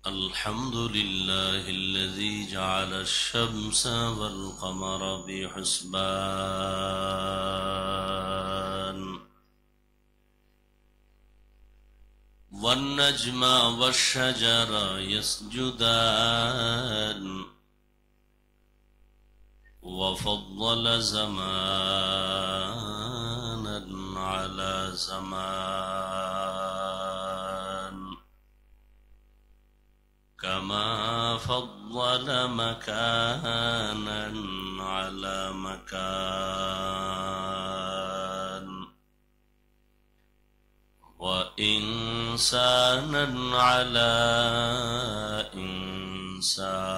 الحمد لله الذي جعل الشمس والقمر بحسبان والنجم والشجر يسجدان وفضل زمانا على زمان كما فضل مكانا على مكان وإنسانا على إنسان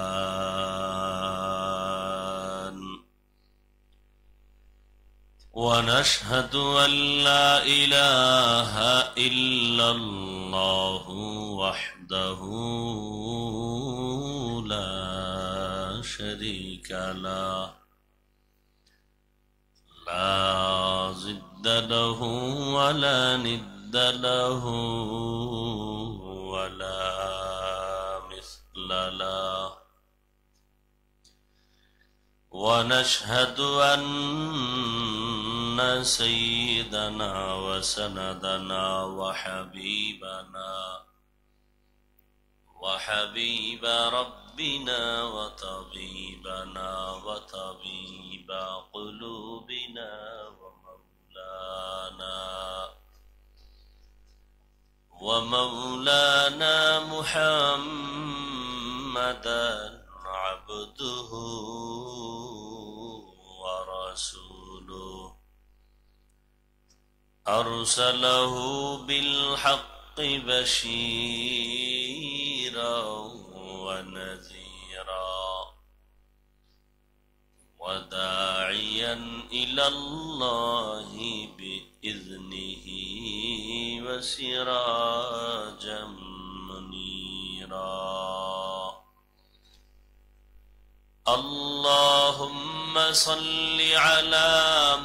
ونشهد أن لا إله إلا الله وحده لا شريك له لا ضد له ولا ند له ولا مثل له ونشهد أن سيدنا وسندنا وحبيب ربنا وطبيبنا وطبيب قلوبنا ومولانا محمدا عبده ورسوله أرسله بالحق بشيرا ونذيرا وداعيا إلى الله بإذنه وسراجا منيرا اللهم صل على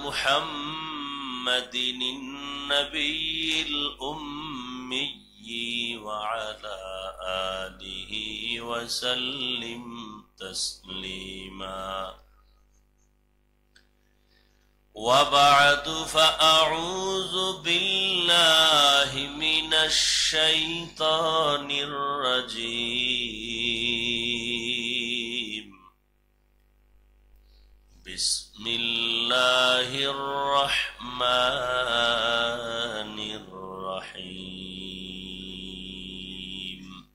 محمد النبي الأمي وعلى آله وسلم تسليما وبعد فأعوذ بالله من الشيطان الرجيم بسم الله الرحمن الرحيم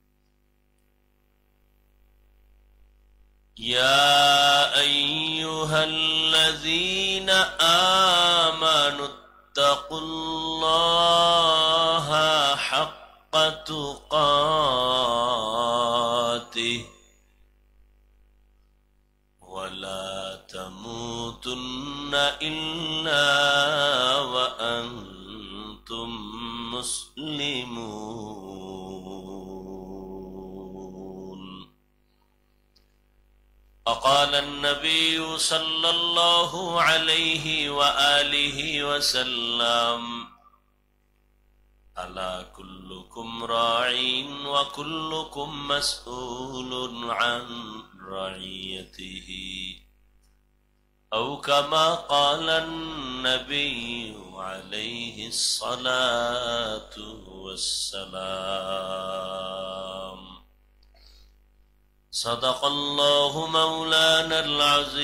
يا أيها الذين آمنوا اتقوا الله حق تقاته ولا تموتن إلا وأنتم مسلمون وقال النبي صلى الله عليه وآله وسلم ألا كلكم راع وكلكم مسؤول عن رعيته أو كما قال النبي عليه الصلاة والسلام صدق الله مولانا العظيم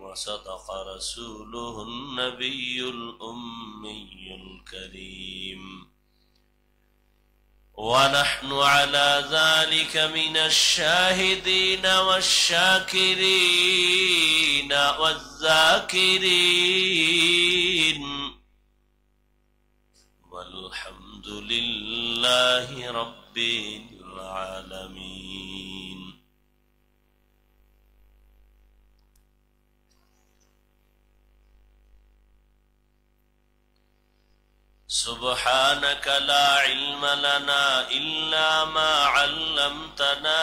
وصدق رسوله النبي الأمي الكريم ونحن على ذلك من الشاهدين والشاكرين والذاكرين والحمد لله رب العالمين. سبحانك لا علم لنا إلا ما علمتنا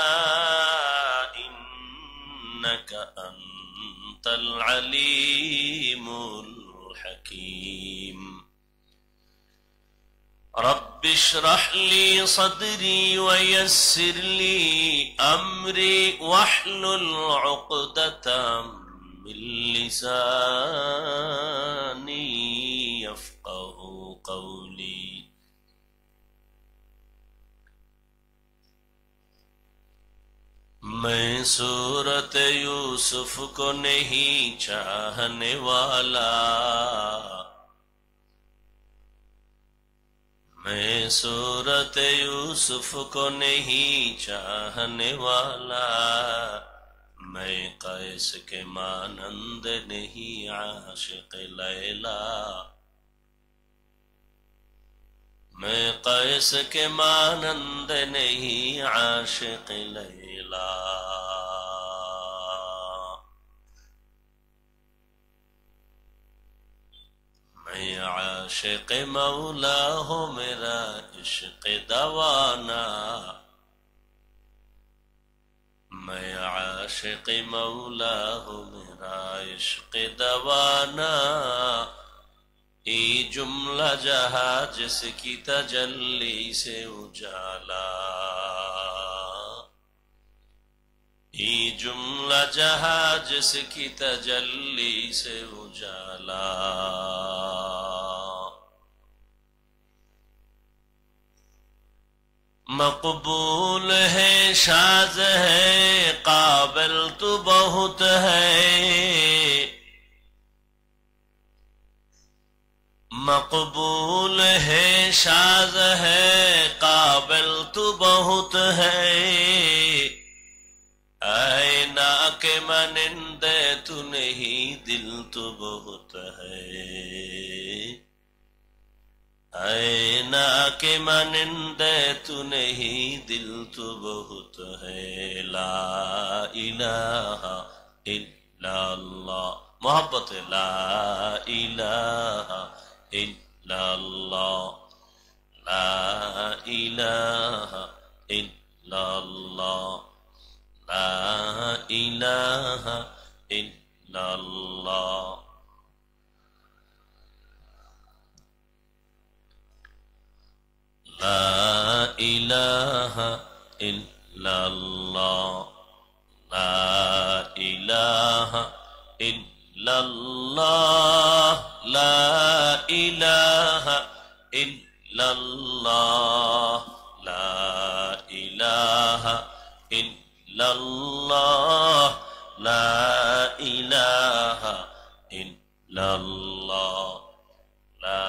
إنك أنت العليم الحكيم. رب اشرح لي صدري ويسر لي أمري واحلل عقدة من لساني يفقه قولي. میں صورت یوسف کو نہیں چاہنے والا، میں صورت یوسف کو نہیں چاہنے والا، میں قیس کے مانند نہیں عاشق لیلا، میں قیس کے مانند نہیں عاشق لیلا. میں عاشق مولا ہوں، میرا عشق دوانا، میں عاشق مولا ہوں، میرا عشق دوانا. یہ جملہ جہاں جس کی تجلی سے اجالا، یہ جملہ جہاں جس کی تجلی سے اجالا. مقبول ہے، شاذ ہے، قابل تو بہت ہے، مقبول ہے، شاذ ہے، قابل تو بہت ہے. آئینہ کے مانندے تو نہیں، دل تو بہت ہے. آئینہ کے مانندے تو نہیں، دل تو بہت ہے. لا الہ الا اللہ، محبت لا الہ الا اللہ، لا الہ الا اللہ، لا الہ الا اللہ. لا الہ الا اللہ، لا الہ الا اللہ، لا الہ الا اللہ، لا الہ الا اللہ، لا الہ الا اللہ، لا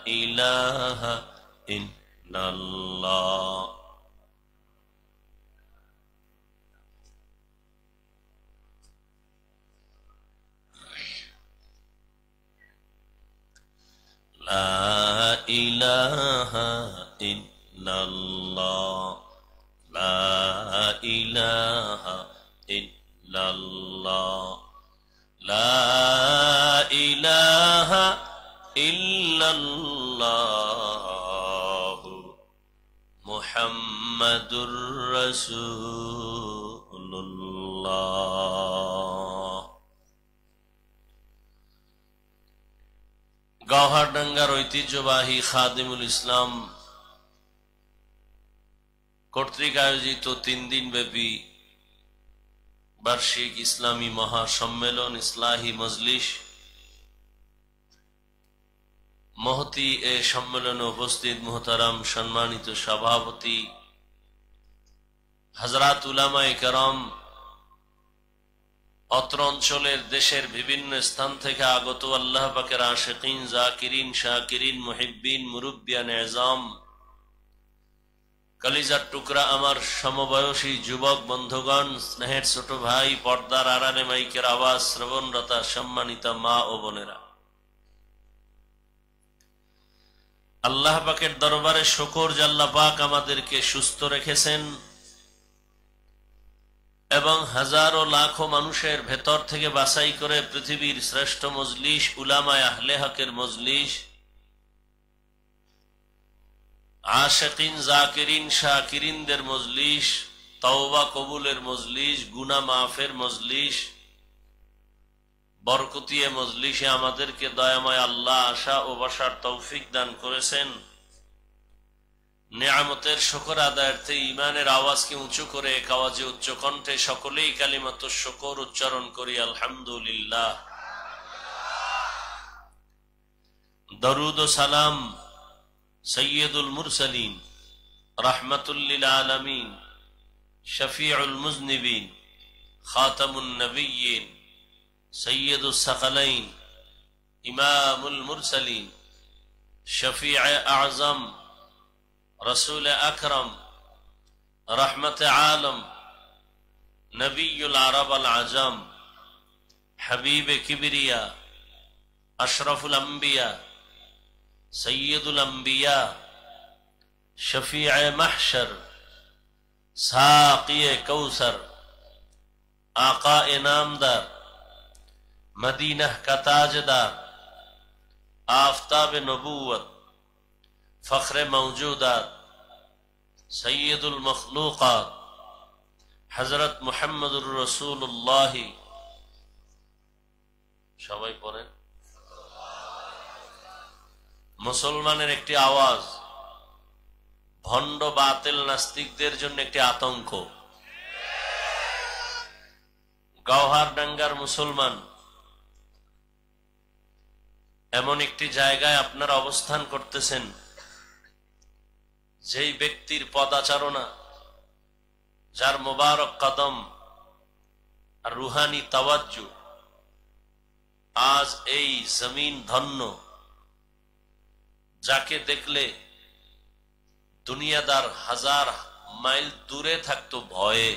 الہ الا اللہ. لا الہ الا اللہ، لا الہ الا اللہ، لا الہ الا اللہ، محمد رسول اللہ. গওহারডাঙ্গার ঐতিহ্যবাহী খাদিমুল ইসলাম কর্তৃক আয়োজিত 3 দিন ব্যাপী বার্ষিক ইসলামী মহাসম্মেলন ইসলাহি মজলিস, মহতি এ সম্মেলনে উপস্থিত মুহতারাম সম্মানিত সভাপতি হযরত উলামায়ে কেরাম, অত্র অঞ্চলের দেশের বিভিন্ন স্থান থেকে আগত আল্লাহ পাকের আশিকিন, জাকিরিন, শাকিরিন, মুহিব্বিন, মুরব্বিয়ান এজাম, কলিজার টুকরা আমার সমবয়সী যুবক বন্ধুগণ, স্নেহের ছোট ভাই, পর্দার আড়ালে মাইকের আওয়াজ শ্রবণরতা সম্মানিতা মা ও বোনেরা, আল্লাহ পাকের দরবারে শুকর যে আল্লাহ পাক আমাদেরকে সুস্থ রেখেছেন এবং হাজারো লাখো মানুষের ভেতর থেকে বাছাই করে পৃথিবীর শ্রেষ্ঠ মজলিস উলামায়ে আহলে হকের মজলিস, আশিকিন, জাকিরিন, শাকিরিনদের মজলিস, তওবা কবুলের মজলিস, গুনাহ মাফের মজলিস, বরকতিয়ে মজলিসে আমাদেরকে দয়াময় আল্লাহ আশা ও বসার তৌফিক দান করেছেন। নিয়ামতের শুকর আদায়ার্থে ঈমানের আওয়াজকে উঁচু করে এক আওয়াজে উচ্চ কণ্ঠে সকলেই কালিমাতুশ শুকর উচ্চারণ করি আলহামদুলিল্লাহ। দরুদ ও সালাম সৈয়দুল মুরসালিন রাহমাতুল লিল আলামিন শফিউল মুজনিবিন খাতামুন নবিয়্যিন সৈয়দুস সাকালাইন ইমামুল মুরসালিন শফিউ আযম রসুল আকরম রহমত আলম নবীউল আরব আল আজম হাবিব কিবরিয়া আশরফুল আম্বিয়া সৈয়দুল আম্বিয়া শফিউ মাহশর সাকিয়ে কৌসর आका इनामदार मदीना का ताजदार आफताब नबूवत फख्र मौजूदात सैयदुल मखलूकात हजरत मुहम्मदुर रसूलुल्लाह সবাই পড়েন। মুসলমানের একটি আওয়াজ ভণ্ড বাতিল নাস্তিকদের জন্য একটি আতঙ্ক। গওহারডাঙ্গার মুসলমান, এমন একটি জায়গায় আপনারা অবস্থান করতেছেন যেই ব্যক্তির পদাচারণা, যার মোবারক কদম আর রুহানি তাওয়াজ্জু আজ এই জমিন ধন্য, যাকে দেখলে দুনিয়াদার হাজার মাইল দূরে থাকতো ভয়ে,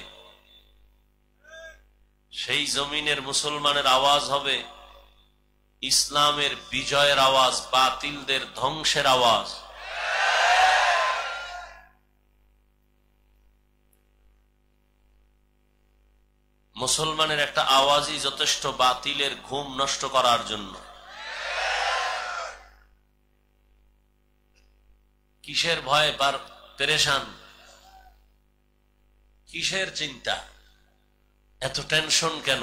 সেই জমিনের মুসলমানের আওয়াজ হবে ইসলামের বিজয়ের আওয়াজ, বাতিলদের ধ্বংসের আওয়াজ। মুসলমানের একটা আওয়াজই যথেষ্ট বাতিলের ঘুম নষ্ট করার জন্য। কিসের ভয় বার পেরেশান, কিসের চিন্তা, এত টেনশন কেন?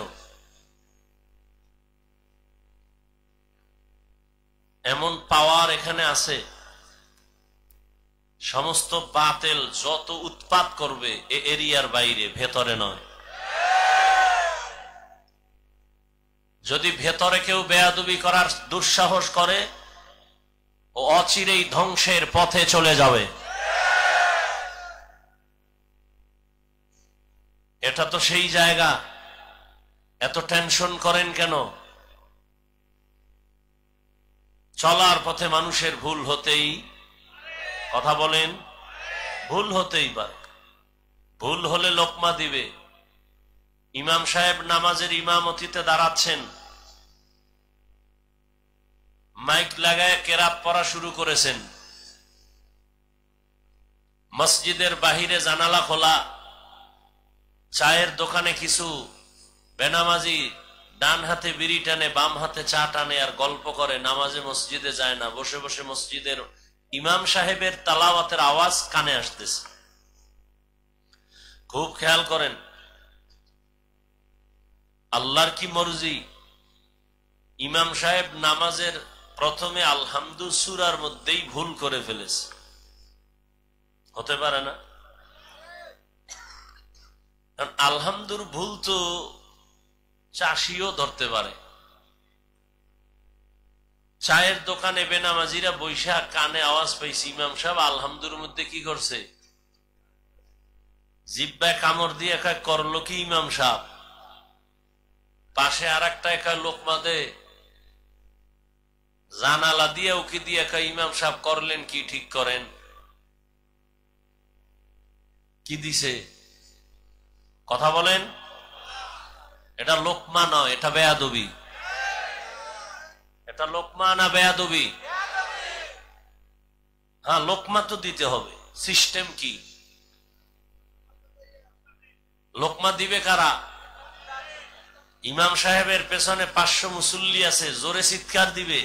এমন পাওয়ার এখানে আছে, সমস্ত বাতিল যত উৎপাত করবে এ এরিয়ার বাইরে, ভেতরে নয়। যদি ভেতরে কেউ বেয়াদবি করার দুঃসাহস করে, ও অচিরেই ধ্বংসের পথে চলে যাবে। এটা তো সেই জায়গা, এত টেনশন করেন কেন? চলার পথে মানুষের ভুল হতেই, কথা বলেন, ভুল হতেই পারে। ভুল হলে লোকমা দিবে। ইমাম সাহেব নামাজের ইমামতিতে দাঁড়াচ্ছেন, মাইক লাগায় কেরাত পড়া শুরু করেছেন, মসজিদের বাহিরে জানালা খোলা, চায়ের দোকানে কিছু বেনামাজি ডান হাতে বিড়ি টানে, বাম হাতে চা টানে আর গল্প করে, নামাজে মসজিদে যায় না, বসে বসে মসজিদের ইমাম সাহেবের তালাওয়াতের আওয়াজ কানে আসতেছে। খুব খেয়াল করেন, আল্লাহর কি মর্জি, ইমাম সাহেব নামাজের প্রথমে আলহামদু সূরার মধ্যেই ভুল করে ফেলেছে। হতে পারে না? আলহামদুর ভুল তো চাষিও ধরতে পারে। চায়ের দোকানে বেনামাজিরা বৈশা কানে আওয়াজ পাইছে, ইমাম সাহেব আলহামদুর মধ্যে কি করছে, জিব্বায় কামড় দিয়ে করলো কি ইমাম সাহেব? পাশে আর একটা লোকমা দে, জানালা দিয়ে উকি দিয়ে ইমাম সাহেব করলেন কি, ঠিক করেন। কি দিছে? কথা বলেন। এটা লোকমা নয়, এটা বেয়াদবি। এটা লোকমা না বেয়াদবি? হ্যাঁ, লোকমা তো দিতে হবে। সিস্টেম কি? লোকমা দিবে কারা? ইমাম সাহেবের পেছনে 500 মুসল্লি আছে, জোরে চিৎকার দিবে,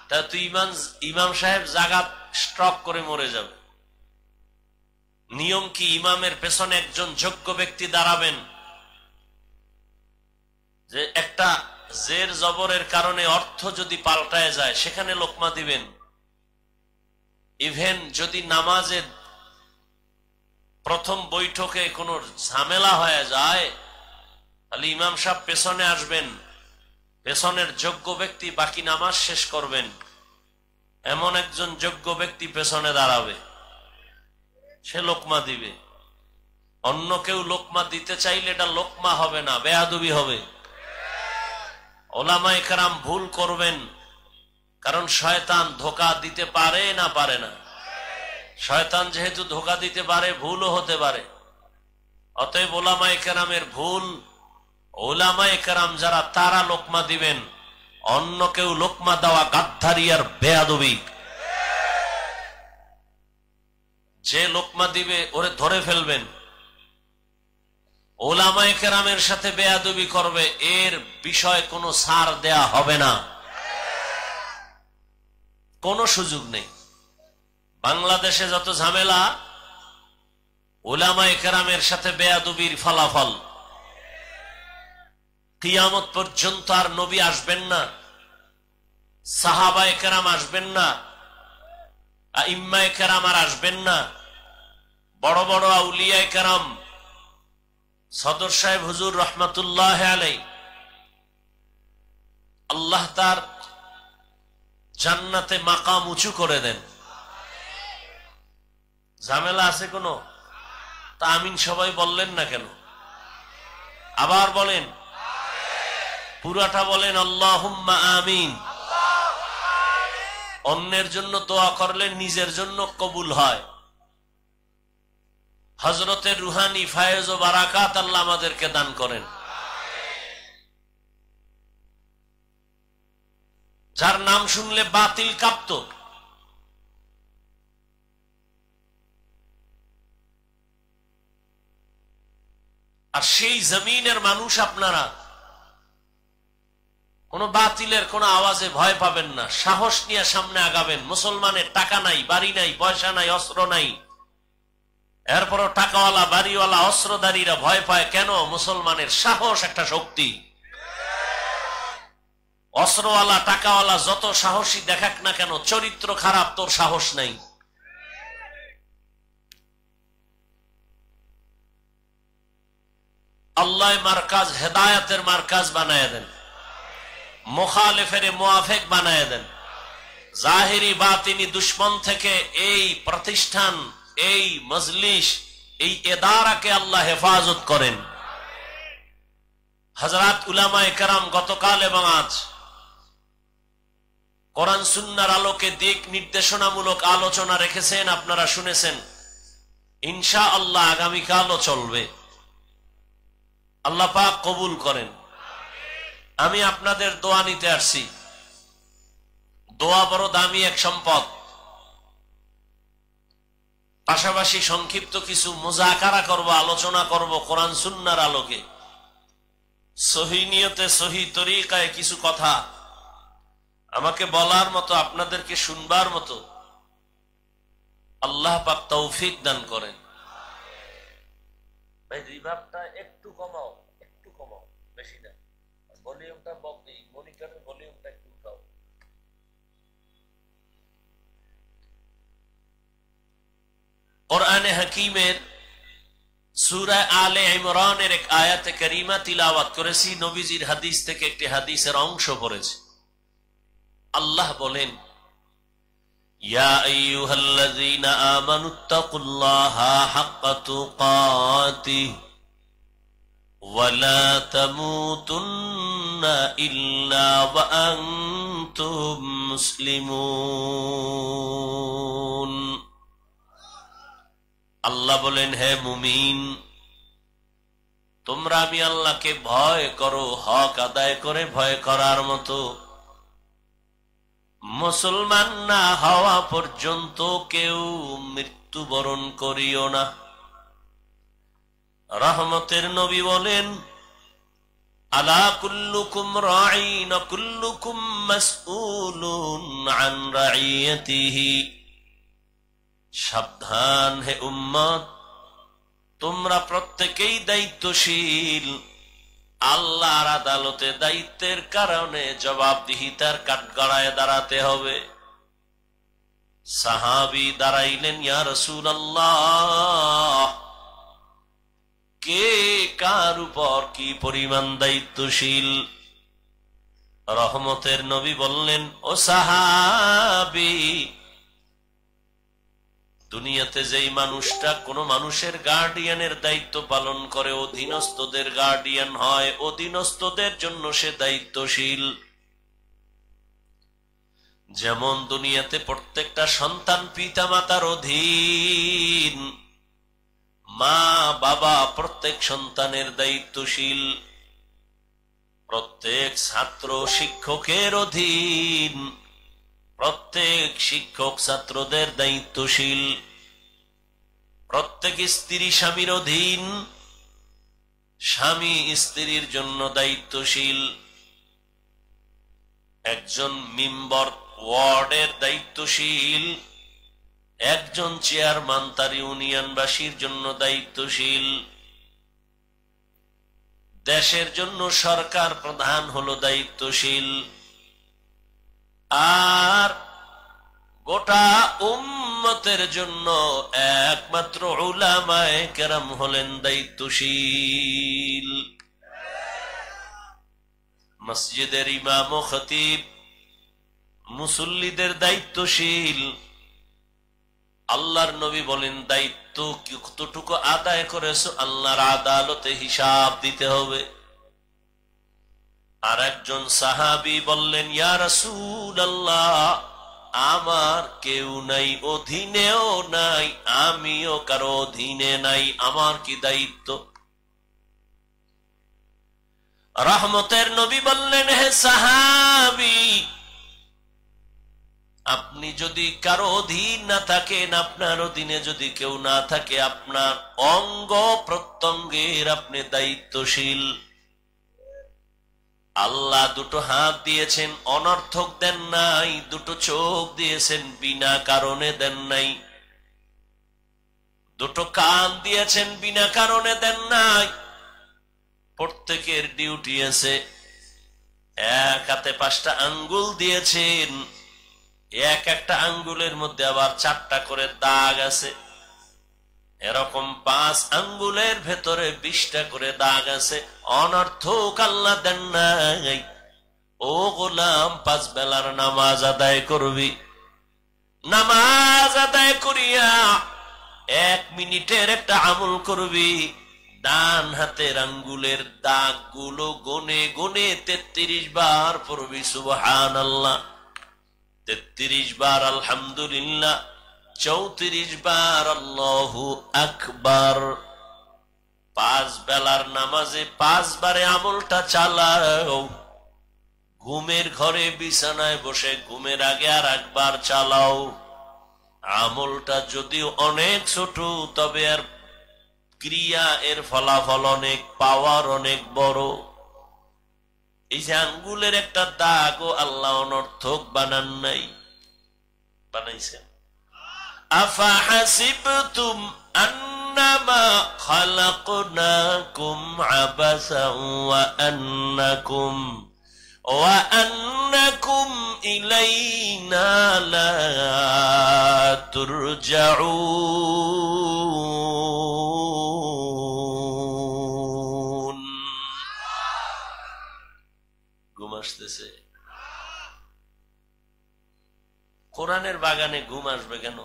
তা তুই ইমাম সাহেব জাগাত স্ট্রক করে মরে যাবে। নিয়ম কি? ইমামের পেছনে একজন যোগ্য ব্যক্তি দাঁড়াবেন, যে একটা জের জবরের কারণে অর্থ যদি পাল্টায় যায় সেখানে লোকমা দিবেন। ইভেন যদি নামাজে প্রথম বৈঠকে কোনো ঝামেলা হয়ে যায়, তাহলে ইমাম সাহেব পেছনে আসবেন, পেছনের যোগ্য ব্যক্তি বাকি নামাজ শেষ করবেন, এমন একজন যোগ্য ব্যক্তি পেছনে দাঁড়াবে, সে লোকমা দিবে। অন্য কেউ লোকমা দিতে চাইলে এটা লোকমা হবে না, বেয়াদবি হবে। ওলামায়ে কেরাম ভুল করবেন, কারণ শয়তান ধোঁকা দিতে পারে না, পারে না? শয়তান যেহেতু ধোঁকা দিতে পারে, ভুলও হতে পারে। অতএব ওলামায়ে কেরামের ভুল, ওলামায়ে কেরাম যারা তারা লোকমা দিবেন, অন্য কেউ লোকমা দেওয়া গাদ্দারি আর বেয়াদবি। যে লোকমা দিবে ওরে ধরে ফেলবেন। ওলামায়ে কেরামের সাথে বেয়াদবি করবে, এর বিষয়ে কোনো ছাড় দেয়া হবে না, কোনো সুযোগ নেই। বাংলাদেশে যত ঝামেলা, উলামায়ে কেরামের সাথে বেয়াদবির ফলাফল। কিয়ামত পর্যন্ত আর নবী আসবেন না, সাহাবায়ে কেরাম আসবেন না, আইম্মায়ে কেরাম আর আসবেন না, বড় বড় আউলিয়ায়ে কেরাম, সদর সাহেব হুজুর রহমাতুল্লাহ আলাইহি, আল্লাহ তার জান্নাতে মাকাম উঁচু করে দেন। ঝামেলা আছে কোনো? তা আমিন সবাই বললেন না কেন? আবার বলেন, পুরাটা বলেন আল্লাহুম্মা আমিন। অন্যের জন্য দোয়া করলে নিজের জন্য কবুল হয়। হযরতের রুহানি ফায়েজ ও বারাকাত আল্লাহ আমাদেরকে দান করেন। যার নাম শুনলে বাতিল কাঁপত, আর সেই জমিনের মানুষ আপনারা, কোন বাতিলের কোন আওয়াজে ভয় পাবেন না, সাহস নিয়ে সামনে আগাবেন। মুসলমানের টাকা নাই, বাড়ি নাই, পয়সা নাই, অস্ত্র নাই, এরপরও টাকাওয়ালা, বাড়িওয়ালা, অস্ত্রধারীরা ভয় পায় কেন? মুসলমানের সাহস একটা শক্তি। অস্ত্রওয়ালা, টাকাওয়ালা যত সাহসী দেখাক না কেন, চরিত্র খারাপ, তোর সাহস নাই। আল্লাহ মারকাজ, হেদায়েতের মারকাজ বানায় দেন, মুখালিফের মুআফিক বানায় দেন। জাহিরি বাতিনি দুশ্মন থেকে এই প্রতিষ্ঠান, এই মজলিস, এই ইদারাকে আল্লাহ হেফাজত করেন। হযরত উলামায়ে কেরাম গতকাল এবং আজ কোরআন সুন্নাহর আলোকে দিক নির্দেশনামূলক আলোচনা রেখেছেন, আপনারা শুনেছেন। ইনশাআল্লাহ আগামীকালও চলবে। আল্লাহ পাক কবুল করেন। আমি আপনাদের দোয়া নিতে আসছি। দোয়া বড় দামি এক সম্পদ। পাশাপাশি সংক্ষিপ্ত কিছু মুযাকারা করব, আলোচনা করব কোরআন সুন্নাহর আলোকে। সহি নিয়তে, সহি তরিকায় কিছু কথা আমাকে বলার মতো, আপনাদেরকে শুনবার মতো আল্লাহ পাক তৌফিক দান করেন। ভাই রিভার্বটা একটু কমাও, একটু কমাও, বেশি না। ভলিউমটা মনিটরের ভলিউমটা একটু উঠাও। কোরআনে হাকিমের সূরা আলে ইমরানের এক আয়াতে কারিমা তিলাওয়াত করেছি, নবীজির হাদিস থেকে একটি হাদিসের অংশ পড়েছি। আল্লাহ বলেন, ইয়া আইয়ুহাল্লাযীনা আমানুত্তাকুল্লাহা হাক্কা তুকাতিহি ওয়া লা তামুতুন্না ইল্লা ওয়া আনতুম মুসলিমুন। আল্লাহ বলেন, হে মুমিন, তোমরা আমি আল্লাহকে ভয় করো, হক আদায় করে ভয় করার মতো। মুসলমান না হওয়া পর্যন্ত কেউ মৃত্যুবরণ করিও না। রহমতের নবী বলেন, আলা কুল্লুকুম রাঈন ওয়া কুল্লুকুম মাসউলুন আন রাইয়াতিহি। সাবধান হে উম্মত, তোমরা প্রত্যেকেই দায়িত্বশীল। আল্লাহর আদালতে দায়িত্বের কারণে জবাবদিহিতার কাঠগড়ায় দাঁড়াতে হবে। সাহাবী দাঁড়াইলেন, ইয়া রাসূলুল্লাহ, কে কার উপর কি পরিমাণ দায়িত্বশীল? রহমতের নবী বললেন, ও সাহাবী, দুনিয়াতে যেই মানুষটা কোন মানুষের গার্ডিয়ানের দায়িত্ব পালন করে, অধীনস্থদের গার্ডিয়ান হয়, অধীনস্থদের জন্য সে দায়িত্বশীল। যেমন দুনিয়াতে প্রত্যেকটা সন্তান পিতা মাতার অধীন, মা বাবা প্রত্যেক সন্তানের দায়িত্বশীল, প্রত্যেক ছাত্র শিক্ষকের অধীন, প্রত্যেক শিক্ষক ছাত্রদের দায়িত্বশীল, প্রত্যেক স্ত্রী স্বামীর অধীন, স্বামী স্ত্রীর জন্য দায়িত্বশীল, একজন মেম্বার ওয়ার্ডের দায়িত্বশীল, একজন চেয়ারম্যান তার ইউনিয়নবাসীর জন্য দায়িত্বশীল, দেশের জন্য সরকার প্রধান হলো দায়িত্বশীল, আর গোটা উম্মতের জন্য একমাত্র উলামায়ে কেরাম হলেন দায়িত্বশীল। মসজিদের ইমাম ও খতিব মুসল্লিদের দায়িত্বশীল। আল্লাহর নবী বলেন, দায়িত্ব কতটুকু আদায় করেছো আল্লাহর আদালতে হিসাব দিতে হবে। আর একজন সাহাবী বললেন, ইয়া রাসূলুল্লাহ, আমার কেউ নাই, অধীনেও নাই, আমিও কারো অধীনে নাই, আমার কি দায়িত্ব? রহমতের নবী বললেন, হে সাহাবী, আপনি যদি কারো অধীন না থাকেন, আপনার অধীনে যদি কেউ না থাকে, আপনার অঙ্গ প্রত্যঙ্গের আপনি দায়িত্বশীল। আল্লাহ দুটো হাত দিয়েছেন, অনর্থক দেন নাই, দুটো চোখ দিয়েছেন, বিনা কারণে দেন নাই, দুটো কান দিয়েছেন, বিনা কারণে দেন নাই। প্রত্যেকের ডিউটি আছে। এক হাতে 5টা আঙ্গুল দিয়েছেন, এক একটা আঙ্গুলের মধ্যে আবার 4টা করে দাগ আছে, এরকম 5 আঙ্গুলের ভেতরে 20টা করে দাগ আছে। অনর্থক আল্লাহ দেন নাই। ও গোলাম, 5 বেলার নামাজ আদায় করবি, নামাজ আদায় করিয়া 1 মিনিটের একটা আমল করবি, ডান হাতের আঙ্গুলের দাগ গুলো গনে গনে 33 বার পড়বি সুবহানাল্লাহ, 33 বার আলহামদুলিল্লাহ, 34 বার আল্লাহু আকবার। 5 বেলার নামাজে 5 বারে আমলটা চালাও। ঘুমের ঘরে বিছানায় বসে ঘুমের আগে আর একবার চালাও। আমলটা যদিও অনেক ছোট, তবে আর ক্রিয়া, এর ফলাফল অনেক, পাওয়ার অনেক বড়। এই যে আঙ্গুলের একটা দাগ ও আল্লাহ অনর্থক বানান নাই, বানাইছেন। আফা হাসিবতুম আন্নামা খালাকনাকুম আবাসান ওয়া আন্নাকুম ইলাইনা লা তুরজাউন। ঘুম আসতেছে? কোরআনের বাগানে ঘুম আসবে কেন?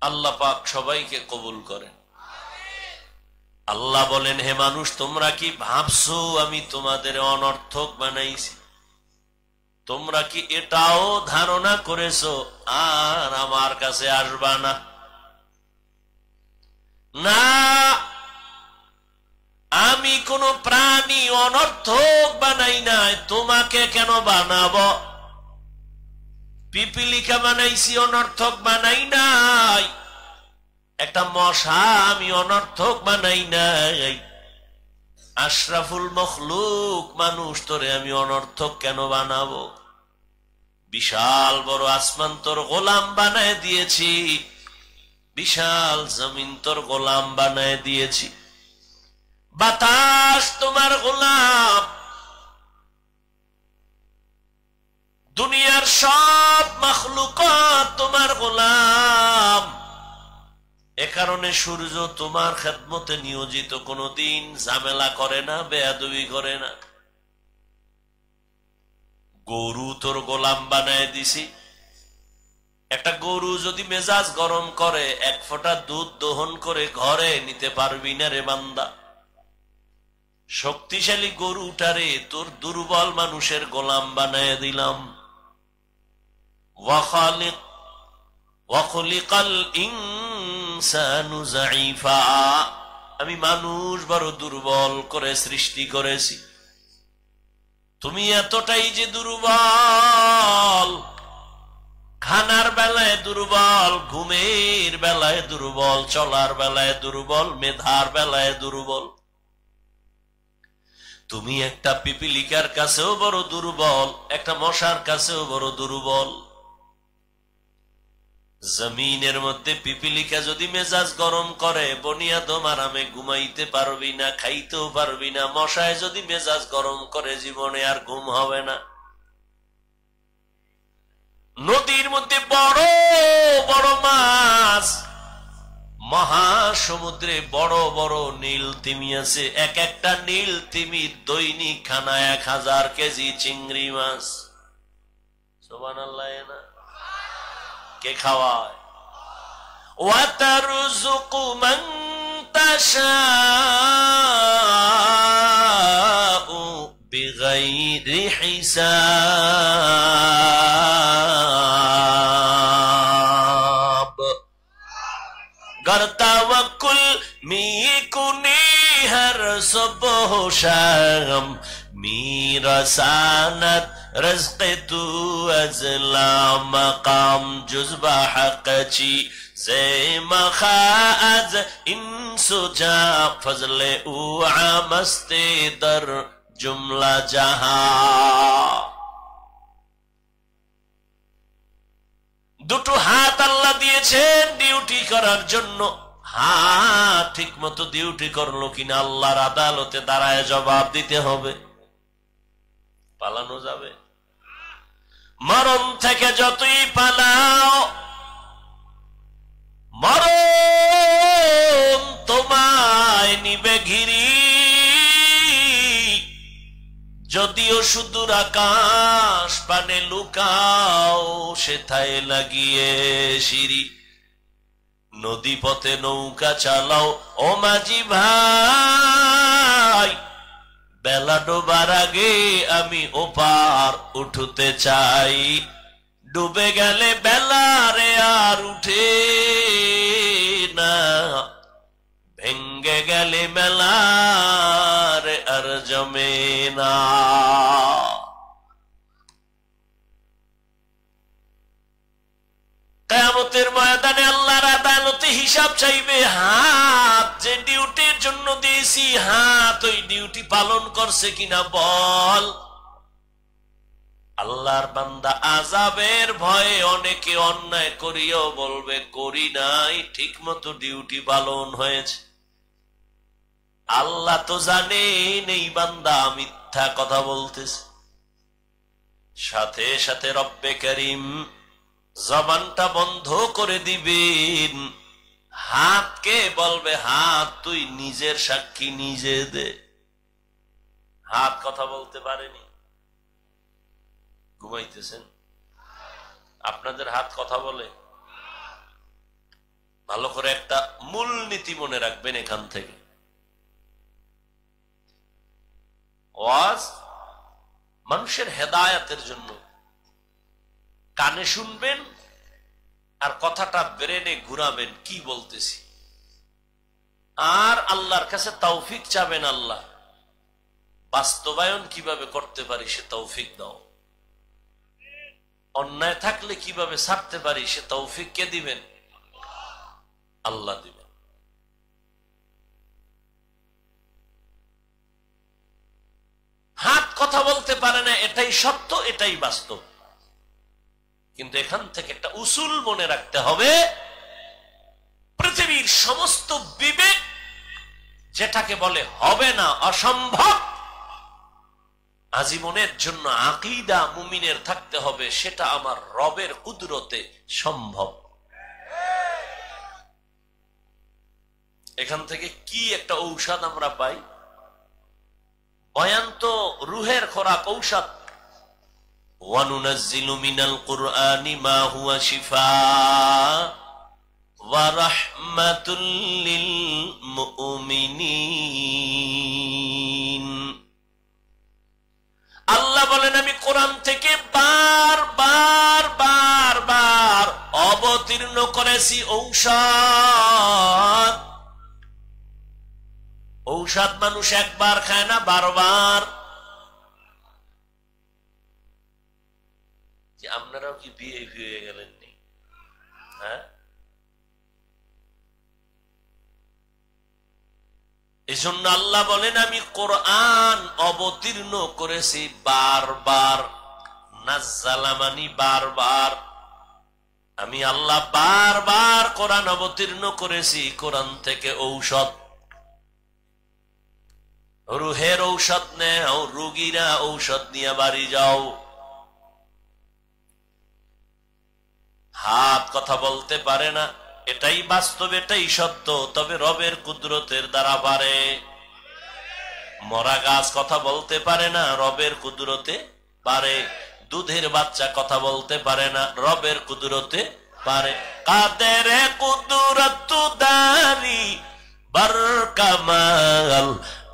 আল্লাহ পাক সবাইকে কবুল করেন। আল্লাহ বলেন, হে মানুষ, তোমরা কি ভাবছো আমি তোমাদের অনর্থক বানাইছি? তোমরা কি এটাও ধারণা করেছো আর আমার কাছে আসবা না? না, আমি কোন প্রাণী অনর্থক বানাই নাই। তোমাকে কেন বানাবো? পিপিলিকা বানাইছি, অনর্থক বানাই নাই। একটা মশা আমি অনর্থক বানাই নাই। আশরাফুল মখলুক মানুষ, তোরে আমি অনর্থক কেন বানাবো? বিশাল বড় আসমান তোর গোলাম বানায় দিয়েছি, বিশাল জমিন তোর গোলাম বানায় দিয়েছি, বাতাস তোমার গোলাম, দুনিয়ার সব মাখলুকাত তোমার গোলাম। এ কারণে সূর্য তোমার খেদমতে নিয়োজিত, কোনদিন ঝামেলা করে না, বেয়াদবি করে না। গরু তোর গোলাম বানায় দিছি। একটা গরু যদি মেজাজ গরম করে, এক ফোঁটা দুধ দহন করে ঘরে নিতে পারবি না রে বান্দা। শক্তিশালী গরুটারে তোর দুর্বল মানুষের গোলাম বানায় দিলাম। ওয়াখলিকাল ইনসানু যায়ীফা, আমি মানুষ বড় দুর্বল করে সৃষ্টি করেছি। তুমি এতটাই যে দুর্বল, খানার বেলায় দুর্বল, ঘুমের বেলায় দুর্বল, চলার বেলায় দুর্বল, মেধার বেলায় দুর্বল। তুমি একটা পিপিলিকার কাছেও বড় দুর্বল, একটা মশার কাছেও বড় দুর্বল। জমিনের মধ্যে পিপিলিকা যদি মেজাজ গরম করে, বনিয়াদম আরামে ঘুমাইতে পারবি না, খাইতেও পারবি না। মশায় যদি মেজাজ গরম করে, জীবনে আর ঘুম হবে না। নদীর মধ্যে বড় বড় মাছ, মহাসমুদ্রে বড় বড় নীল তিমি আছে। এক একটা নীল তিমির দৈনিক খানা 1000 কেজি চিংড়ি মাছ। সুবহানাল্লাহ। না কে খাওয়ায়? ওয়াতারযুকু মান তাশাউ বিগাইরি হিসাব। গরতাওয়াকুল মিকুনি হর সুবহ শাম, میرساند رزق تو از لامقام، جز با حق چی زیم خواهد این سجا، فضل او عامست در جمله جهان। দুটো হাত আল্লাহ দিয়েছেন ডিউটি করার জন্য। হাত ঠিক মতো ডিউটি করলো কিনা আল্লাহর আদালতে দাঁড়ায় জবাব দিতে হবে। পালানো যাবে? মরণ থেকে যতই পালাও, মরণ তোমায় নিবে ঘিরি। যদিও সুদূর আকাশ পানে লুকাও, সেথায় লাগিয়ে সিঁড়ি। নদী পথে নৌকা চালাও ও মাঝি ভাই, বেলা ডোবার আগে আমি ওপার উঠতে চাই। ডুবে গেলে বেলা রে আর উঠে না, ভেঙ্গে গেলে মেলা রে আর জমে না। কিয়ামতের ময়দানে আল্লাহর আদালতে হিসাব চাইবে। হাত যে ডিউটির জন্য দিয়েছি, হাত ওই ডিউটি পালন করছে কিনা বল। আল্লাহর বান্দা আযাবের ভয়ে অনেকে অন্যায় করিও বলবে করি নাই, ঠিক মতো ডিউটি পালন হয়েছে। আল্লাহ তো জানেন এই বান্দা মিথ্যা কথা বলতেছে। সাথে সাথে রব্বে করিম জবানটা বন্ধ করে দিবেন। হাতকে বলবে, হাত তুই নিজের সাক্ষী নিজে দে। হাত কথা বলতে পারেনি। ঘুমাইতেছেন? আপনাদের হাত কথা বলে? ভালো করে একটা মূল নীতি মনে রাখবেন এখান থেকে। ওয়াজ মানুষের হেদায়েতের জন্য। কানে শুনবেন আর কথাটা ব্রেনে ঘুরাবেন কি বলতেছি, আর আল্লাহর কাছে তৌফিক চাবেন। আল্লাহ বাস্তবায়ন কিভাবে করতে পারি সে তৌফিক দাও। অন্যায় থাকলে কিভাবে ছাড়তে পারি সে তৌফিক কে দিবেন? আল্লাহ দিবেন। হাত কথা বলতে পারে না, এটাই সত্য, এটাই বাস্তব। কিন্তু এখান থেকে একটা উসুল মনে রাখতে হবে। পৃথিবীর সমস্ত বিবেক যেটাকে বলে হবে না, অসম্ভব, আজীবনের জন্য আকীদা মুমিনের থাকতে হবে, সেটা আমার রবের কুদরতে সম্ভব। এখান থেকে কি একটা ঔষধ আমরা পাই? বয়ান তো রুহের খোরাক, ঔষধ। ওয়ানুনাজ্জিলু মিনাল কুরআনি মা হুয়া শিফাআ ওয়া রাহমাতুল লিল মুমিনিন। আল্লাহ বলেন, আমি কোরআন থেকে বার অবতীর্ণ করেছি ঔষধ। ঔষধ মানুষ একবার খায় না, বারবার। যে আপনারাও কি বিয়ে হয়ে গেলেন? হ্যাঁ, এই জন্য আল্লাহ বলেন, আমি কোরআন অবতীর্ণ করেছি বারবার। নাজ্জালা মানি বারবার। আমি আল্লাহ বারবার কোরআন অবতীর্ণ করেছি। কোরআন থেকে ঔষধ, রুহের ঔষধ নেও, রোগীরা ঔষধ নিয়ে বাড়ি যাও। হাত কথা বলতে পারে না, এটাই বাস্তব, এটাই সত্য। তবে রবের কুদরতের দ্বারা পারে। মরা গাছ কথা বলতে পারে না, রবের কুদরতে পারে। দুধের বাচ্চা কথা বলতে পারে না, রবের কুদরতে পারে। কাদের কুদরত দারি বার কামাল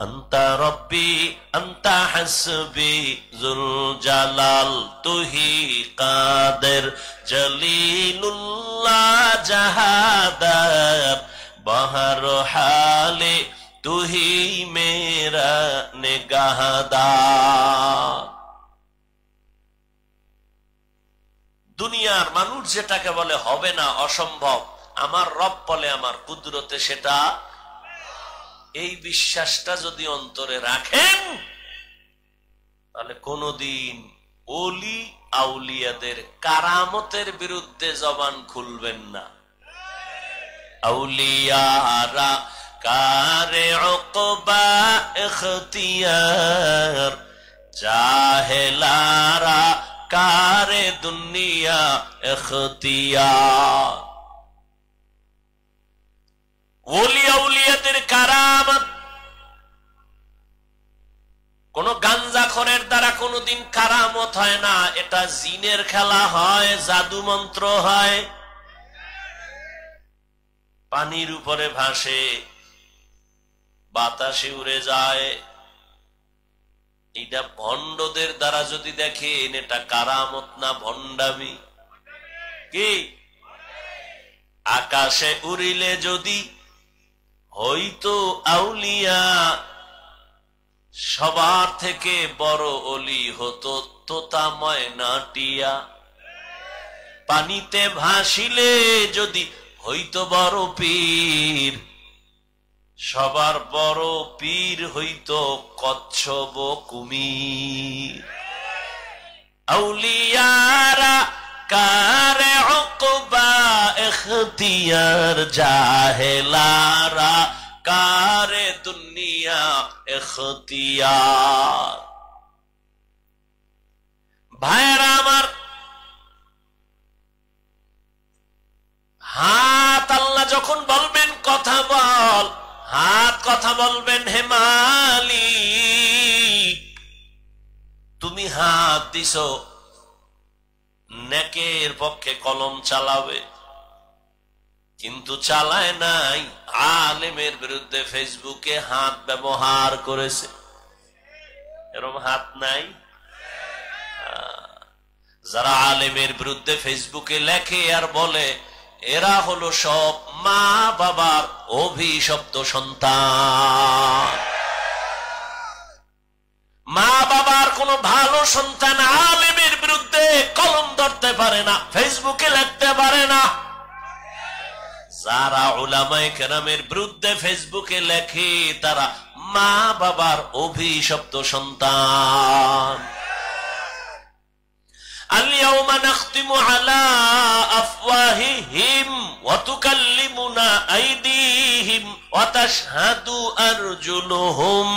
আন্তা রব্বি আন্তা হাসবি জুল জালাল। তুহি কাদের জলিলুল্লাহ জাহাদার বাহর হালে তুহি মেরা নিগাহদার। দুনিয়ার মানুষ যেটাকে বলে হবে না, অসম্ভব, আমার রব বলে আমার কুদরতে সেটা। এই বিশ্বাসটা যদি অন্তরে রাখেন, তাহলে কোনদিন ওলি আউলিয়াদের কারামতের বিরুদ্ধে জবান খুলবেন না। আউলিয়ারা কারে উকবা ইখতিয়ার, জাহেলারা কারে দুনিয়া ইখতিয়ার। ওলি আউলিয়াদের কারামত কোন গাঞ্জাখোরের দ্বারা কোনদিন কারামত হয় না। এটা জিনের খেলা হয়, জাদু মন্ত্র হয়। পানির উপরে ভাসে, বাতাসে উড়ে যায়। এটা ভণ্ডদের দ্বারা যদি দেখেন, এটা কারামত না ভণ্ডামি? কি আকাশে উড়িলে যদি হইতো আউলিয়া, সবার থেকে বড় অলি হতো তোতা ময়না টিয়া। পানিতে ভাসিলে যদি হইতো বড় পীর, সবার বড় পীর হইতো কচ্ছপ কুমির। আউলিয়ারা কারে উকবা ইখতিয়ার, জাহেলারা কারে দুনিয়া ইখতিয়ার। ভাইরা আমার, হাত আল্লাহ যখন বলবেন কথা বল, হাত কথা বলবেন, হে মালিক তুমি হাত দিছো, নেকের পক্ষে কলম চালাবে, কিন্তু চালায় নাই। আলেমের বিরুদ্ধে ফেসবুকে হাত ব্যবহার করেছে, এরকম হাত নাই? যারা আলেমের বিরুদ্ধে ফেসবুকে লেখে আর বলে, এরা হলো সব মা বাবার অভিশপ্ত সন্তান। মা বাবার কোন ভালো সন্তান আলেমের বিরুদ্ধে কলম ধরতে পারে না, ফেসবুকে লিখতে পারে না। যারা উলামায়ে কেরামের বিরুদ্ধে ফেসবুকে লেখে, তারা মা বাবার অভিশপ্ত সন্তান। আল-ইয়াওমা নাখতিমু আলা আফওয়াহিহিম ওয়া তুকাল্লিমুনা আইদিহিম ওয়া তাশহাদু আরজুলুহুম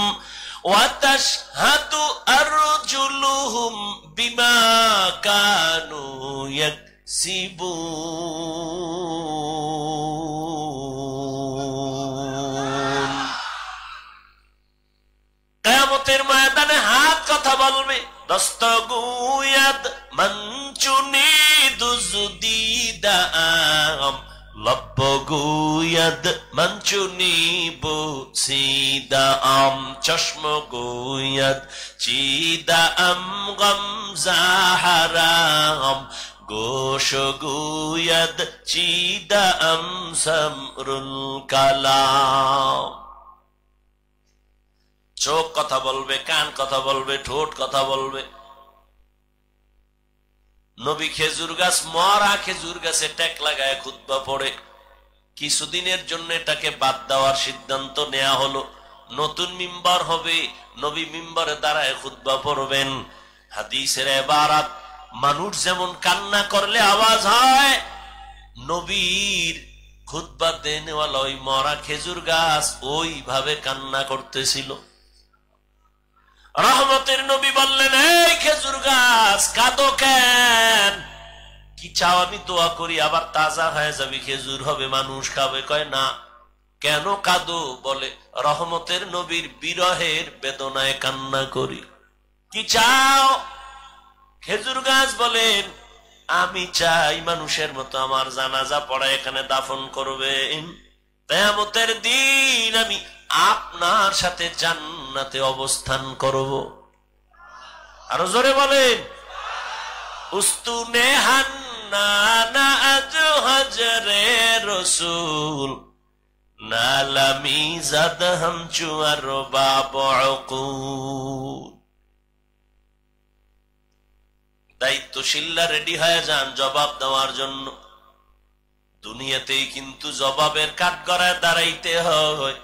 وتشهد أرجلهم بما كانوا يكسبون কিয়ামতের ময়দানে হাত কথা বলবে দস্তগুয়াদ মঞ্চুনি দুজদিদাম লব্বগুয়াদ মঞ্চুনি বুসিদাম চশমগুয়াদ চিদাম গমজাহারাম গোশগুয়াদ চিদাম সমরুল কালাম চোখ কথা বলবে কান কথা বলবে ঠোঁট কথা বলবে নবী খেজুর গাছ মরা খেজুর গাছে ট্যাক লাগায় খুতবা পড়ে কিছুদিনের জন্য এটাকে বাদ দেওয়ার সিদ্ধান্ত নেওয়া হলো নতুন মিম্বার হবে নবী মিম্বারে দাঁড়ায় খুতবা পড়বেন হাদিসের ইবারত মানুষ যেমন কান্না করলে আওয়াজ হয় নবীর খুতবা দেনেওয়ালা ওই মরা খেজুর গাছ ওইভাবে কান্না করতেছিল রহমতের নবী বললেন এই খেজুর গাছ কাঁদো কেন কি চাও আমি দোয়া করি আবার তাজা হয়ে যাবে খেজুর হবে মানুষ খাবে কয় না কেন কাঁদো বলে রহমতের নবীর বিরহের বেদনায় কান্না করি কি চাও খেজুর গাছ বলেন আমি চাই মানুষের মতো আমার জানাজা পড়া এখানে দাফন করবেন কিয়ামতের দিন আমি আপনার সাথে জান্নাতে অবস্থান করব আরো জোরে বলেন উস্তুনে হান্নানা আজ হজরে রসুল নালামি জাদ হাম চুয়ার বাবুল দায়িত্বশীলরা রেডি হয়ে যান জবাব দেওয়ার জন্য দুনিয়াতেই কিন্তু জবাবের কাঠগড়ায় দাঁড়াইতে হয়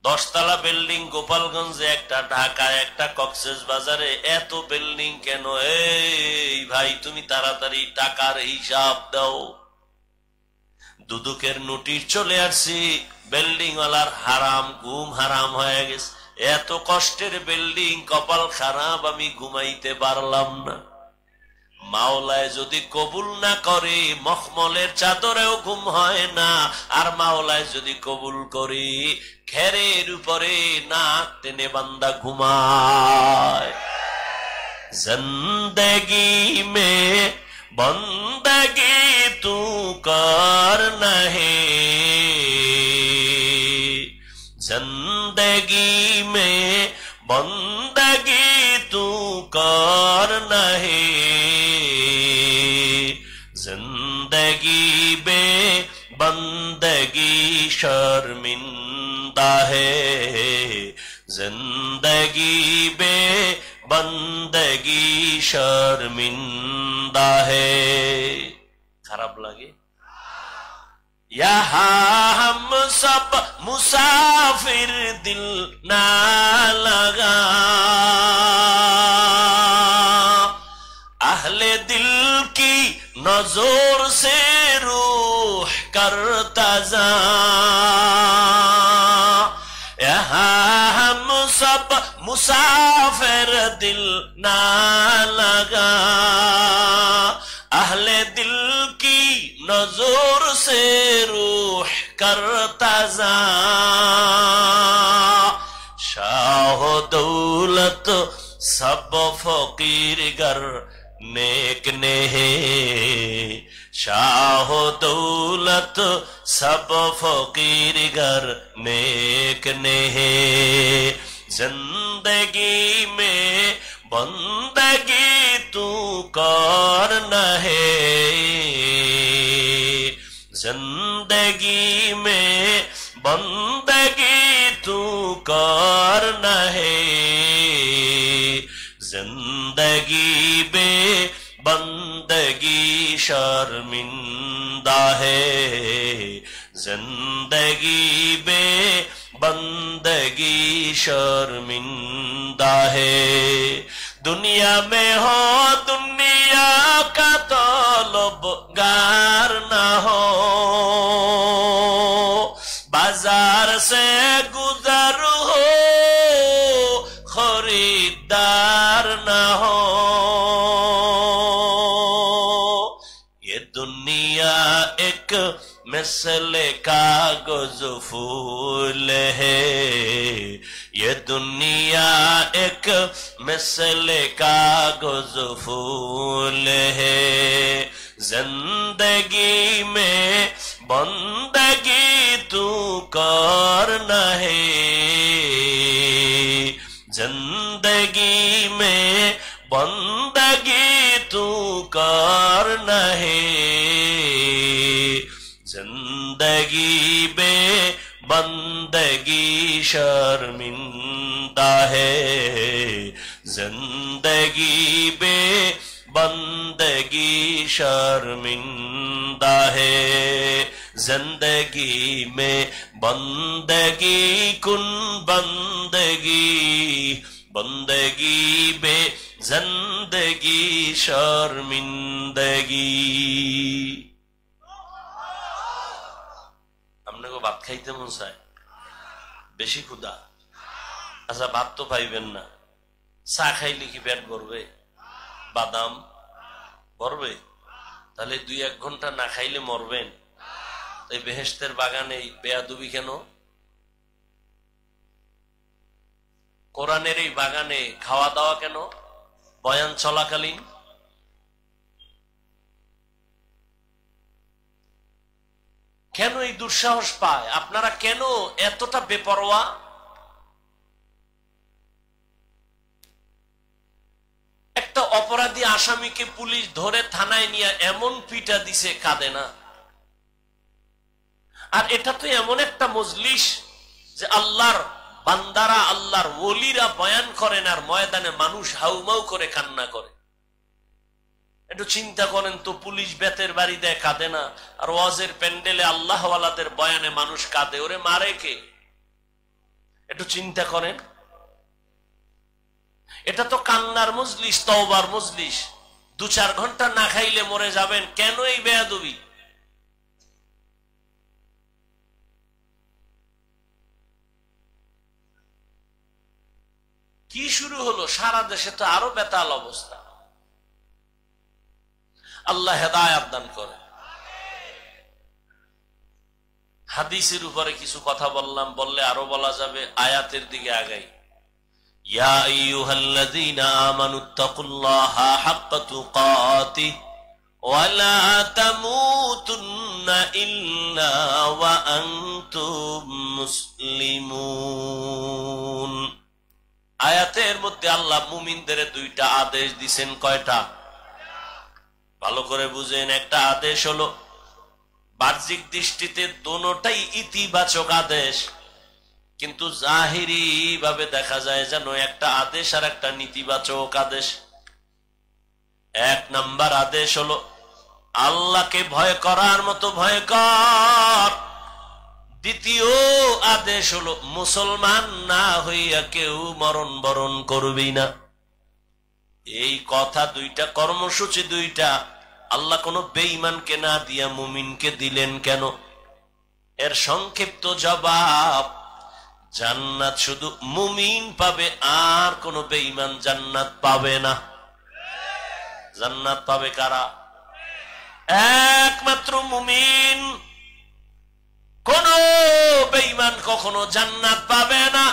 10 তলা বিল্ডিং গোপালগঞ্জে একটা ঢাকায় একটা কক্সবাজারে এত বিল্ডিং কেন এই ভাই তুমি তাড়াতাড়ি টাকার হিসাব দাও দুদকের নোটিশ চলে আসছে বিল্ডিং ওয়ালার হারাম ঘুম হারাম হয়ে গেছে এত কষ্টের বিল্ডিং কপাল খারাপ আমি ঘুমাইতে পারলাম না মাওলায় যদি কবুল না করে মখমলের চাদরেও ঘুম হয় না আর মাওলায় যদি কবুল করে খেরের উপরে নাক টেনে বান্দা ঘুমায় জিন্দেগি মে বন্দগি তু করনা হে जिंदगी में बंदगी तू करना है जिंदगी में बंदगी शर्मिंदा है जिंदगी में बंदगी शर्मिंदा है खराब लगे यहाँ हम सब मुसाफिर दिल ना लगा अहले दिल की नजर से रूह करता जा यहाँ हम सब मुसाफिर दिल ना लगा अहले दिल की नजर से रूह करता जा शाह दौलत सब फकीर गर नेक ने शाह दौलत सब फकीर गर नेक ने जिंदगी में बंदगी तू करना है जिंदगी में बंदगी तू करना है जिंदगी में बंदगी शर्मिंदा है जिंदगी में बंदगी शर्मिंदा है दुनिया में हो दुनिया का तलबगार ना हो बाजार से गुजर हो मिसले कागज फूल है, ये दुनिया एक मिसले कागज फूल है। जिंदगी में बंदगी तू करना है, जिंदगी में बंदगी तू करना है। जिंदगी बे बंदगी शर्मिंदा है, जिंदगी बे बंदगी शर्मिंदा है। जिंदगी में बंदगी कुन बंदगी, बंदगी बे जिंदगी शर्मिंदगी। हमने को भात खाইতে মন চায়, বেশি ক্ষুধা, আচ্ছা ভাত তো পাইবেন না, চা খাইলে কি পেট ভরবে? বাদাম ভরবে? তাহলে 2-1 ঘন্টা না খাইলে মরবেন। এই বেহেশতের বাগানে বেয়াদবি কেন? কোরআনের এই বাগানে খাওয়া দাওয়া কেন বয়ান চলাকালীন? কেন এই দুঃসাহস পায়? আপনারা কেন এতটা বেপরোয়া? একটা অপরাধী আসামিকে পুলিশ ধরে থানায় নিয়ে এমন পিটা দিছে, কাঁদে না। আর এটা তো এমন একটা মজলিস যে আল্লাহর বান্দারা, আল্লাহর ওলিরা বয়ান করেন আর ময়দানে মানুষ হাউমাউ করে কান্না করে। একটু চিন্তা করেন তো, পুলিশ বেতের বাড়ি দেয়, কাঁদে না, আর ওয়াজের প্যান্ডেলে আল্লাহওয়ালাদের বয়ানে মানুষ কাঁদে, ওরে মারে কে? একটু চিন্তা করেন। এটা তো কান্নার মজলিস, তওবার মজলিস। 2-4 ঘন্টা না খাইলে মরে যাবেন, কেন এই বেয়াদবি? কি শুরু হলো? সারা দেশে তো আরো বেতাল অবস্থা। আল্লাহ হেদায়েত দান করে। হাদিসের উপরে কিছু কথা বললাম, বললে আরো বলা যাবে, আয়াতের দিকে আগাই। ইয়া আইয়ুহাল্লাযীনা আমানুত্তাকুল্লাহা হাক্কা তুকাতিহি ওয়া লা তামুতুন্না ইল্লা ওয়া আনতুম মুসলিমুন। আয়াতের মধ্যে আল্লাহ মুমিনদের 2টা আদেশ দিবেন। কয়টা? ভালো করে বুঝেন। একটা আদেশ হলো বাহ্যিক দৃষ্টিতে দোনোটাই ইতিবাচক আদেশ, কিন্তু জাহিরি ভাবে দেখা যায় যেন একটা আদেশ আর একটা নেতিবাচক আদেশ। 1 নাম্বার আদেশ হলো আল্লাহকে ভয় করার মতো ভয় কর। দ্বিতীয় আদেশ হলো মুসলমান না হইয়া কেউ মরণ বরণ করবি না। এই কথা 2টা, কর্মসূচি 2টা আল্লাহ কোন বেঈমানকে না দিয়া মুমিনকে দিলেন কেন? এর সংক্ষিপ্ত জবাব, জান্নাত শুধু মুমিন পাবে, আর কোন বেঈমান জান্নাত পাবে না। জান্নাত পাবে কারা? একমাত্র মুমিন। কোন বেঈমান কখনো জান্নাত পাবে না।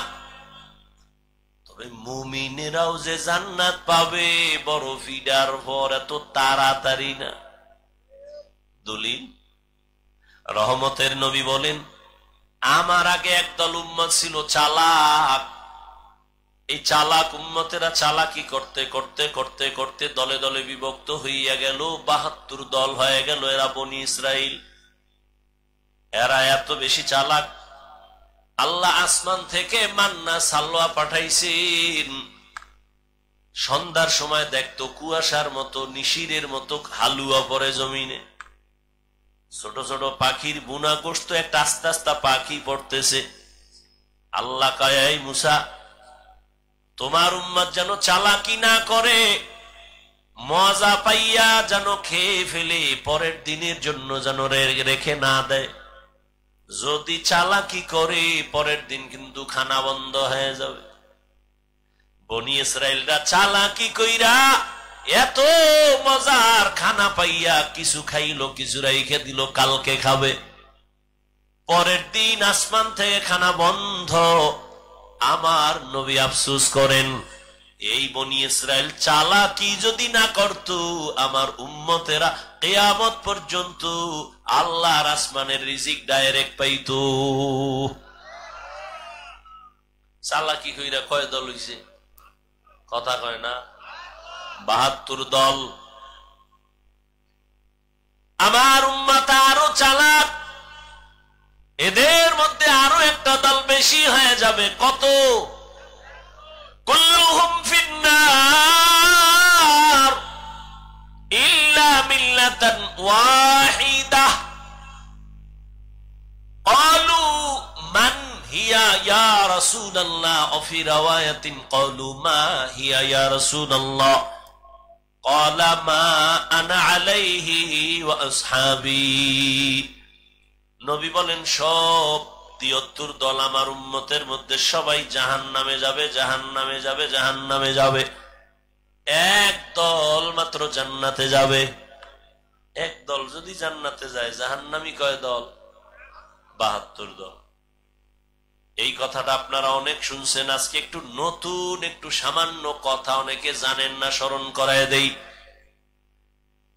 তবে মুমিনেরাও যে জান্নাত পাবে, বড় ফিডার পর এত তাড়াতাড়ি না। দলিল, রহমতের নবী বলেন, আমার আগে একদল উম্মত ছিল চালাক। এই চালাক উম্মতেরা চালাকি করতে করতে করতে করতে দলে দলে বিভক্ত হইয়া গেল, 72 দল হয়ে গেল। এরা বনি ইসরাইল। এরা এত বেশি চালাক, আল্লাহ আসমান থেকে মান্না সালোয়া পাঠাইছেন। সন্ধ্যার সময় দেখতো কুয়াশার মতো, নিশিরের মতো হালুয়া পড়ে জমিনে। ছোট ছোট পাখির বুনা গোশত একটা আস্তে আস্তে পাখি পড়তেছে। আল্লাহ কয়, এই মুসা, তোমার উম্মত যেন চালাকি না করে, মজা পাইয়া যেন খেয়ে ফেলে, পরের দিনের জন্য যেন রেখে না দেয়। যদি চালাকি করে পরের দিন কিন্তু খানা বন্ধ হয়ে যাবে। বনি ইসরাইলরা চালাকি কইরা এত মজার খানা পাইয়া কিছু খাইলো, কিছু রাইখে দিল, কালকে খাবে। পরের দিন আসমান থেকে খানা বন্ধ। আমার নবী আফসোস করেন, এই বনি ইসরাইল চালাকি যদি না করত, আমার উম্মতেরা কিয়ামত পর্যন্ত আল্লাহর আসমানের রিজিক ডাইরেক্ট পাইত। চালাকি কইরা কয় দল হইছে? কথা কয় না, ৭২ দল। আমার উম্মত আরো চালাক, এদের মধ্যে আরো একটা দল বেশি হয়ে যাবে। কত? কুল্লুহুম ফিন্নার ইল্লা মিল্লাতান ওয়াহিদাহ ক্বালু মান হিয়া ইয়া রাসূলুল্লাহ ওয়া ফি রাওয়ায়াতিন ক্বালু মা হিয়া ইয়া রাসূলুল্লাহ ক্বালা মা আনা আলাইহি ওয়া আসহাবি। নবী বলেন, সব ৭৩ দল আমার উম্মতের মধ্যে সবাই জাহান্নামে যাবে, জাহান্নামে যাবে, জাহান্নামে যাবে। এক দল মাত্র জান্নাতে যাবে। এক দল যদি জান্নাতে যায়, জাহান্নামী কয় দল? ৭২ দল। এই কথাটা আপনারা অনেক শুনছেন। আজকে একটু নতুন, একটু সামান্য কথা অনেকে জানেন না, স্মরণ করায় দেই।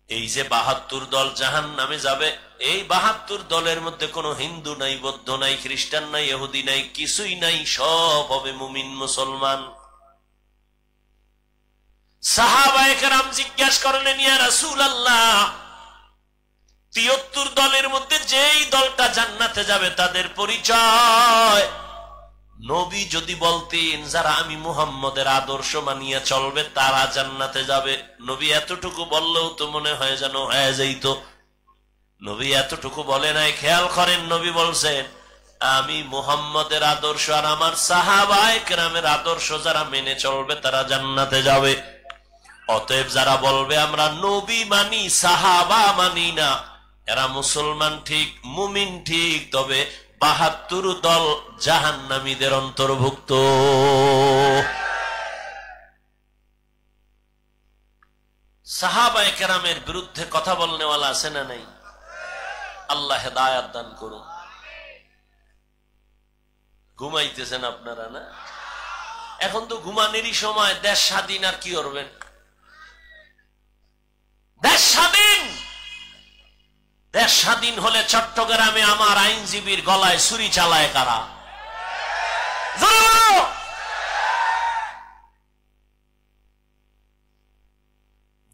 এই যে ৭২ দল জাহান্নামে যাবে, এই ৭২ দলের মধ্যে কোনো হিন্দু নাই, বৌদ্ধ নাই, খ্রিস্টান নাই, ইহুদি নাই, কিছুই নাই, সব হবে মুমিন মুসলমান। সাহাবায়ে কেরাম জিজ্ঞাসা করলেন, ইয়া রাসূলুল্লাহ, ৭৩ দলের মধ্যে যেই দলটা জান্নাতে যাবে তাদের পরিচয় নবী যদি বলতেন, যারা আমি মুহাম্মদের আদর্শ মানিয়ে চলবে তারা জান্নাতে যাবে। নবী এতটুকু বললেও তো মনে হয় যেন হয়ে যাইত। নবী এতটুকু বলে নাই। খেয়াল করেন, নবী বলছেন, আমি মুহাম্মদের আদর্শ আর আমার সাহাবায়ে কেরামের আদর্শ যারা মেনে চলবে তারা জান্নাতে যাবে। অতএব যারা বলবে আমরা নবী মানি, সাহাবা মানি না, এরা মুসলমান ঠিক, মুমিন ঠিক, তবে ৭২ দল জাহান্নামীদের অন্তর্ভুক্ত। সাহাবায়ে কেরামের বিরুদ্ধে কথা বলনেওয়ালা আছে না নাই? আল্লাহ হেদায়াত দান করুন। ঘুমাইতেছেন আপনারা না? এখন তো ঘুমানেরই সময়। দেশ স্বাধীন, আর কি করবেন? দেশ স্বাধীন। দেশ স্বাধীন হলে চট্টগ্রামে আমার আইনজীবীর গলায় ছুরি চালায় কারা?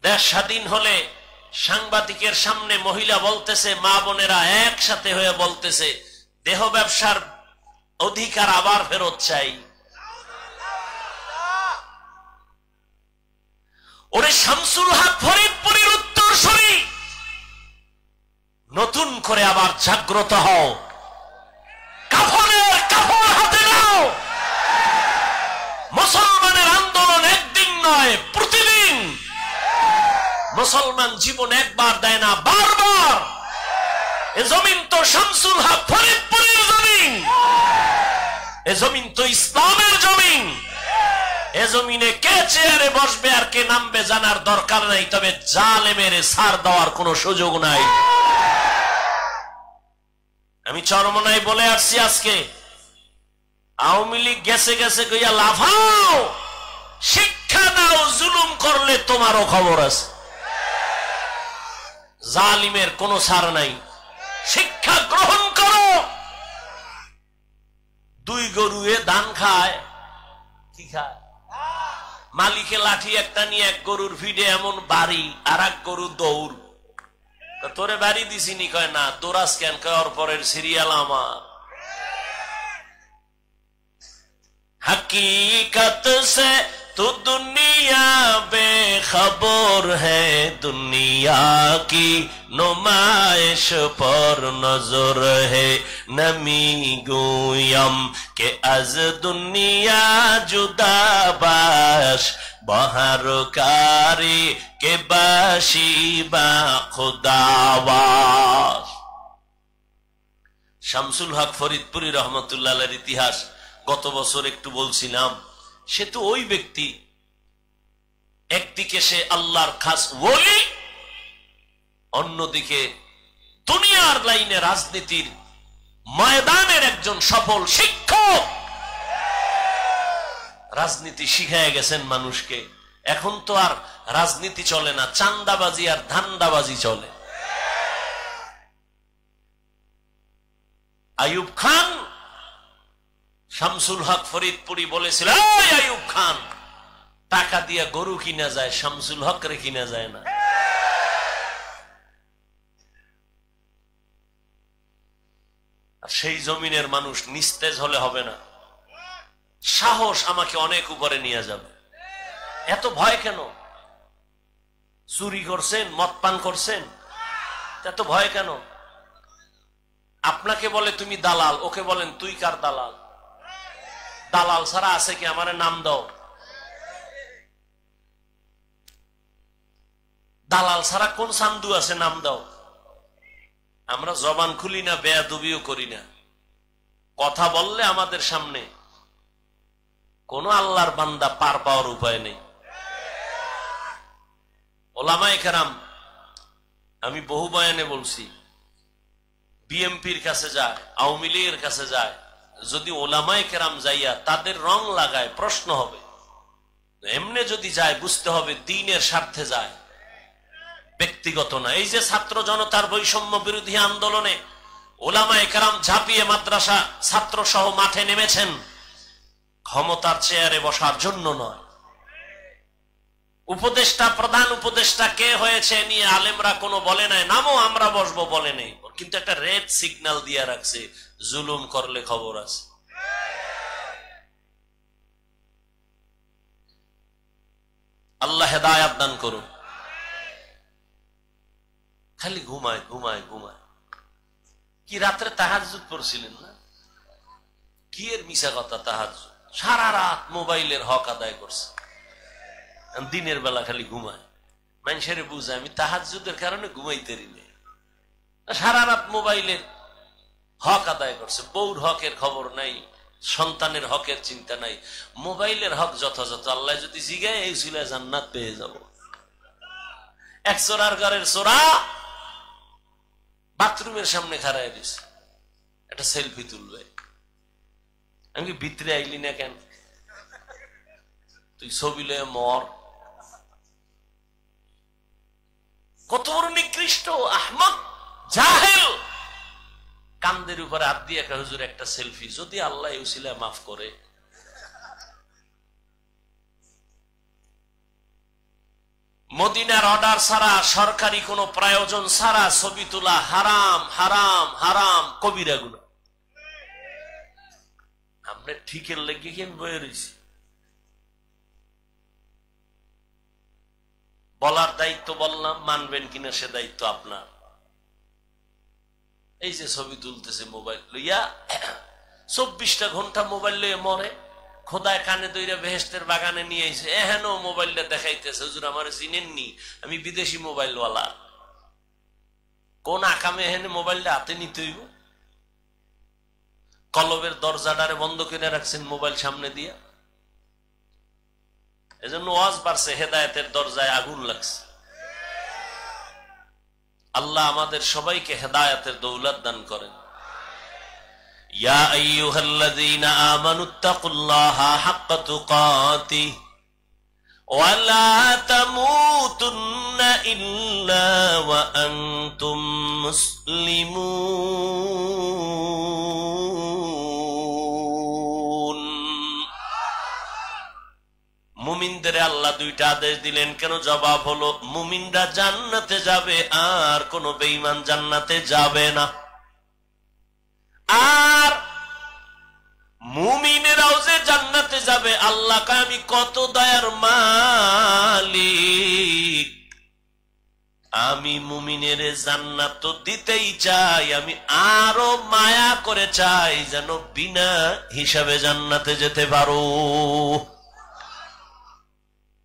দেশ স্বাধীন হলে সাংবাদিকের সামনে মহিলা বলতেছে, মা বোনেরা একসাথে হয়ে বলতেছে, দেহ ব্যবসার অধিকার আবার ফেরত চাই। ওরে শামসুল হক ফরিদপুরের উত্তরসূরি, নতুন করে আবার জাগ্রত হও, কাফনের কাফন হাতে নাও। মুসলমানের আন্দোলন একদিন নয়, প্রতিদিন। মুসলমান জীবন একবার দেয় না, বারবার। এ জমিন তো শামসুল হক ফরিদপুরের জমিন, এ জমিন তো ইসলামের জমিন। এ জমিনে কে চেয়ারে বসবে আর কে নামবে জানার দরকার নাই, তবে জালেমের ছাড় দেওয়ার কোন সুযোগ নাই। আমি চরমনায় বলে আসছি, আজকে আওয়ামী লীগ গেছে গেছে কইয়া লাফাও, শিক্ষা দাও, জুলুম করলে তোমারও খবর আছে। জালিমের কোন ছাড় নাই, শিক্ষা গ্রহণ করো। দুই গরুয়ে ধান খায়, কি খায়? মালিকে লাঠি একটা নিয়ে এক গরুর ফিডে এমন বাড়ি, আর এক গরু দৌড়। তোরে বাড়ি দিছিনি? কয় না। দৌড়াস কেন? কয় ওর পরের সিরিয়াল আমার। हकीकत से तो दुनिया बेखबर है, दुनिया की नुमाइश पर नजर है, नमी गोयम के अज दुनिया जुदा बाश, बहरकारी के बाशी बा खुदावास। শামসুল হক ফরিদপুরি রহমতুল্লাহ আলাইহির ইতিহাস গত বছর একটু বলছিলাম। সে তো ওই ব্যক্তি, একদিকে সে আল্লাহর খাস ওলি, অন্যদিকে দুনিয়ার লাইনে রাজনীতির ময়দানের একজন সফল শিক্ষক, রাজনীতি শিখায় গেছেন মানুষকে। এখন তো আর রাজনীতি চলে না, চান্দাবাজি আর ধান্দাবাজি চলে। আইয়ুব খান, শামসুল হক ফরিদপুরি বলেছিল, আইয়ুব খান, টাকা দিয়ে গরু কিনা যায়, শামসুল হক রে কিনা যায় না। আর সেই জমিনের মানুষ নিস্তেজ হলে হবে না। সাহস আমাকে অনেক উপরে নিয়ে যাবে। এত ভয় কেন? চুরি করছেন, মদ পান করছেন, এত ভয় কেন? আপনাকে বলে তুমি দালাল, ওকে বলেন তুই কার দালাল? দালাল ছাড়া আছে কি? আমারে নাম দাও। দালাল ছাড়া কোন সান্দু আছে? নাম দাও। আমরা জবান খুলি না, বেয়াদবিও করি না। কথা বললে আমাদের সামনে কোন আল্লাহর বান্দা পার পাওয়ার উপায় নেই। ওলামায়ে কেরাম, আমি বহু বয়ানে বলছি, বিএমপির কাছে যায়, আওয়ামী লীগের কাছে যায়, যদি ওলামায়ে কেরাম যাইয়া তাদের রং লাগায় প্রশ্ন হবে। এমনি যদি যায় বুঝতে হবে দ্বীনের স্বার্থে যায়, ব্যক্তিগত না। এই যে ছাত্র জনতার বৈষম্য বিরোধী আন্দোলনে ওলামায়ে কেরাম ঝাঁপিয়ে মাদ্রাসা ছাত্র সহ মাঠে নেমেছেন, ক্ষমতার চেয়ারে বসার জন্য নয়। উপদেষ্টা, প্রধান উপদেষ্টা কে হয়েছে নিয়ে আলেমরা কোনো বলে নাই, নামও আমরা বসবো বলে নেই, কিন্তু একটা রেড সিগন্যাল দিয়ে রাখছে, জুলুম করলে খবর আছে। আল্লাহ হেদায়াত দান করুন। খালি ঘুমায় ঘুমায় ঘুমায়। কি রাত্রে তাহাজ্জুদ পড়ছিলেন না? কি এর মিশা কথা তাহাজ্জুদ? সারা রাত মোবাইলের হক আদায় করছে, দিনের বেলা খালি ঘুমায়। মানুষের বুঝে আমি তাহাজ্জুদের কারণে ঘুমাইতেরি না। সারা রাত মোবাইলের হক আদায় করছে, বউর হকের খবর নাই, সন্তানের হকের চিন্তা নাই। মোবাইলের হক যথাযথ আল্লাহ যদি জিগায়, এই ছিল জান্নাত পেয়ে যাব। এক চোরার ঘরের চোরা বাথরুমের সামনে খাড়ায় দিছে, একটা সেলফি তুলবে। আমি ভিতরে আইলি না কেন? তুই ছবি লয়ে মর। কত বড় নিকৃষ্ট আহমক জাহেল! কান্দের উপরে হাত দিয়ে একটা হুজুর একটা সেলফি, যদি আল্লাহ উসিলা মাফ করে। মদিনার অর্ডার ছাড়া, সরকারি কোন প্রয়োজন ছাড়া ছবি তোলা হারাম, হারাম, হারাম, কবিরা গুনাহ। আমরা ঠিকের লেগে কেন বয়ে রয়েছি? বলার দায়িত্ব বললাম, মানবেন কিনা সে দায়িত্ব আপনার। এই যে ছবি তুলতেছে মোবাইল লইয়া, 24টা ঘন্টা মোবাইল লইয়া মরে। খোদায় কানে দইরা বেহেশতের বাগানে নিয়ে আইছে, এহেন মোবাইলটা দেখাইতেছে, হুজুর আমার চিনেননি, আমি বিদেশি মোবাইলওয়ালা। কোন আকামে এহেন মোবাইলটা হাতে নিতে হইব? কলবের দরজাটারে বন্ধ করে রাখছেন মোবাইল সামনে দিয়া। এজন্য ওয়াজ বাড়ছে, হেদায়েতের দরজায় আগুন লাগছে। আল্লাহ আমাদের সবাইকে হেদায়েতের দৌলত দান করেন। ইয়া আইয়ুহাল্লাযীনা আমানুত্তাকুল্লাহা হাক্কা তুকাতিহি ওয়া লা তামুতুন্না ইল্লা ওয়া আনতুম মুসলিমুন। মুমিনদের আল্লাহ দুইটা আদেশ দিলেন কেন? জবাব হলো, মুমিনরা জান্নাতে যাবে, আর কোন বেঈমান জান্নাতে যাবে না। আর মুমিনেরাও যে জান্নাতে যাবে, আল্লাহ কয় আমি কত দয়ার মালিক, আমি মুমিনের জান্নাত তো দিতেই চাই, আমি আরো মায়া করে চাই যেন বিনা হিসাবে জান্নাতে যেতে পারো।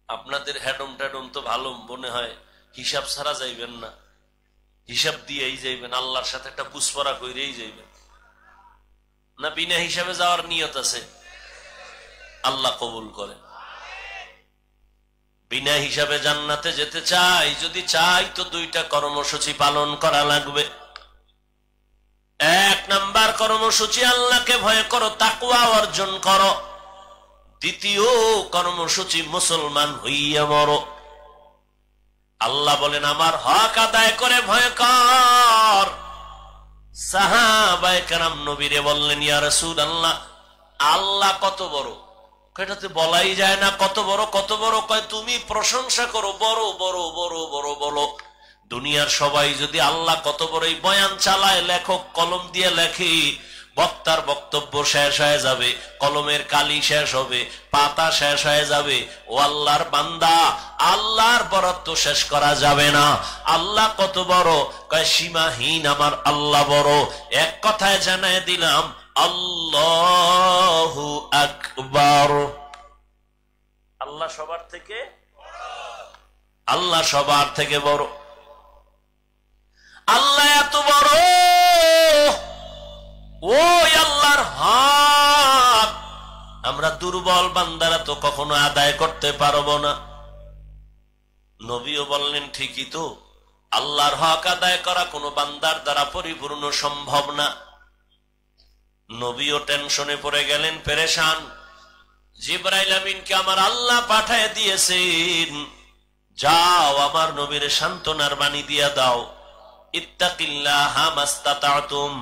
আপনাদের হ্যাডম ট্যাডম তো ভালো মনে হয়, হিসাব ছাড়া যাইবেন না, হিসাব দিয়েই যাইবেন, আল্লাহর সাথে একটা পুষ্পরা কইরেই যাইবেন না? বিনা হিসাবে যাওয়ার নিয়ত আছে? আল্লাহ কবুল করে। বিনা হিসাবে জান্নাতে যেতে চাই, যদি চাই তো দুইটা কর্মসূচি পালন করা লাগবে। এক নাম্বার কর্মসূচি আল্লাহকে ভয় করো, তাকওয়া অর্জন করো। দ্বিতীয় কর্মসূচি মুসলমান হইয়া মরো। আল্লাহ বলেন আমার হক আদায় করে ভয় কর। সাহাবায়ে কেরাম নবীরে বললেন ইয়া রাসূলুল্লাহ, আল্লাহ কত বড়? এটাতে বলাই যায় না কত বড় কত বড়। কয় তুমি প্রশংসা করো, বড় বড় বড় বড় বলো। দুনিয়ার সবাই যদি আল্লাহ কত বড়ই বয়ান চালায়, লেখক কলম দিয়ে লেখে, বক্তার বক্তব্য শেষ হয়ে যাবে, কলমের কালি শেষ হবে, পাতা শেষ হয়ে যাবে। ও আল্লাহর বান্দা, আল্লাহর বরত্ব শেষ করা যাবে না। আল্লাহ কত বড়? কয় সীমাহীন আমার আল্লাহ বড়। এক কথায় জানায় দিলাম আল্লাহু আকবার। আল্লাহ সবার থেকে, আল্লাহ সবার থেকে বড়। আল্লাহ এত বড়, ওই আল্লাহর হক আমরা দুর্বল বান্দারা তো কখনো আদায় করতে পারবো না। নবীও বললেন ঠিকই তো, আল্লাহর হক আদায় করা কোনো বান্দার দ্বারা পরিপূর্ণ সম্ভব না। নবীও টেনশনে পড়ে গেলেন, পেরেশান। জিবরাইল আমিনকে আমার আল্লাহ পাঠায় দিয়েছেন, যাও আমার নবীর সান্ত্বনার বাণী দিয়া দাও, ইত্তাকিল্লাহা মাস্তাতাতুম,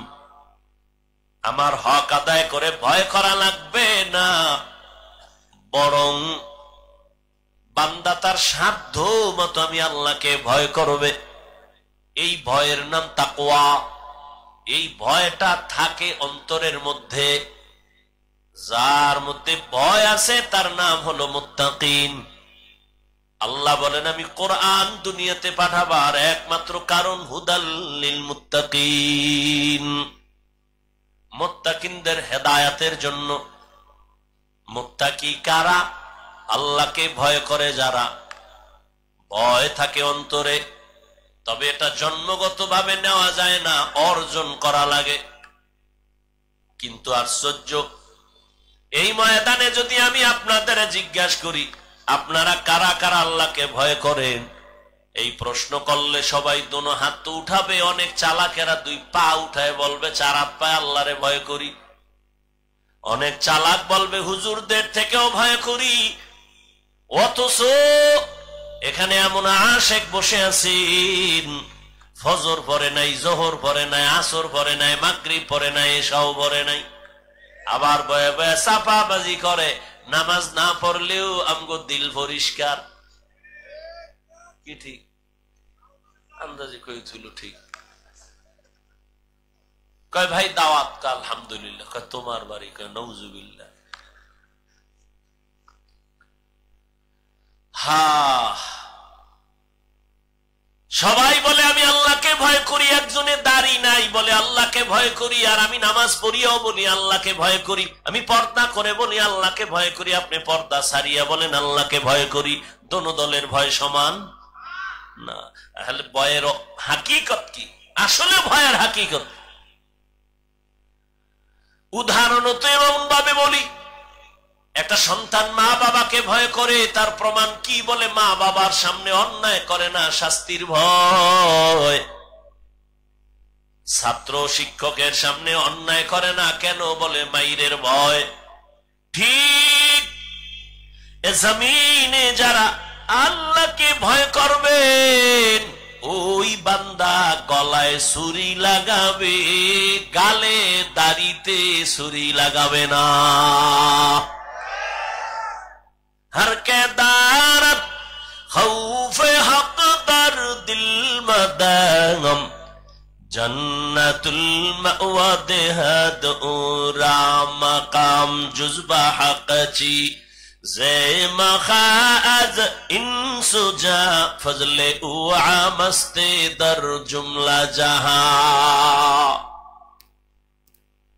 আমার হক আদায় করে ভয় করা লাগবে না, বরং বান্দা তার সাধ্য মতো আমি আল্লাহকে ভয় করবে। এই ভয়ের নাম তাকওয়া। এই ভয়টা থাকে অন্তরের মধ্যে। যার মধ্যে ভয় আছে তার নাম হলো মুত্তাকিন। আল্লাহ বলেন আমি কোরআন দুনিয়াতে পাঠাবার একমাত্র কারণ হুদাল লিল মুত্তাকিন, মুত্তাকিনদের হেদায়েতের জন্য। মুত্তাকি কারা? আল্লাহকে ভয় করে যারা। ভয় থাকে অন্তরে, তবে এটা জন্মগতভাবে নেওয়া যায় না, অর্জন করা লাগে। কিন্তু আশ্চর্য, এই ময়দানে যদি আমি আপনাদের জিজ্ঞাসা করি আপনারা কারা কারা আল্লাহকে ভয় করেন, এই প্রশ্ন করলে সবাই দোনো হাত তো উঠাবে। অনেক চালাকেরা দুই পা উঠায় বলবে চার হাত পায়ে আল্লাহরে ভয় করি। অনেক চালাক বলবে হুজুরদের থেকেও ভয় করি। অথচ এখানে এমন আশেক বসে আছেন, ফজর পড়ে নাই, জোহর পড়ে নাই, আসর পড়ে নাই, মাগরিব পড়ে নাই, এশাও পড়ে নাই, আবার বয়ে বয়ে চাপাবাজি করে। নামাজ না পড়লেও আমগো দিল পরিষ্কার। কি ঠিক? আন্দাজে কই ছিল ঠিক? কয় ভাই দাওয়াত কা? আলহামদুলিল্লাহ। কয় তোমার বাড়ি? কয় নউজুবিল্লাহ। সবাই বলে আমি আল্লাহকে ভয় করি, একজনে দাড়ি নাই বলে আল্লাহকে ভয় করি, আর আমি নামাজ পড়িয়াও বলি আল্লাহকে ভয় করি, আমি পর্দা করে বলি আল্লাহকে ভয় করি, আপনি পর্দা সারিয়া বলেন আল্লাহকে ভয় করি। দোনো দলের ভয় সমান না। তাহলে ভয়ের হাকিকত কি? আসলে ভয়ের হাকিকত উদাহরণ তো এমন ভাবে বলি, একটা সন্তান মা বাবাকে ভয় করে, তার প্রমাণ কি? বলে মা বাবার সামনে অন্যায় করে না, শাস্তির ভয়। ছাত্র শিক্ষকের সামনে অন্যায় করে না, কেন? বলে মাইরের ভয়। ঠিক এ জমিনে যারা আল্লাহকে ভয় করবেন, ওই বান্দা গলায় ছুরি লাগাবে, গালে দাড়িতে ছুরি লাগাবে না। हर के दारत खौफे हक दर दिल मदगम जन्नतुल मअवा देहद उरा मकाम जुज़बा हक़ची ज़े मखाज़ इंसुजा फज़ले उआ मस्ते दर जुमला जहां।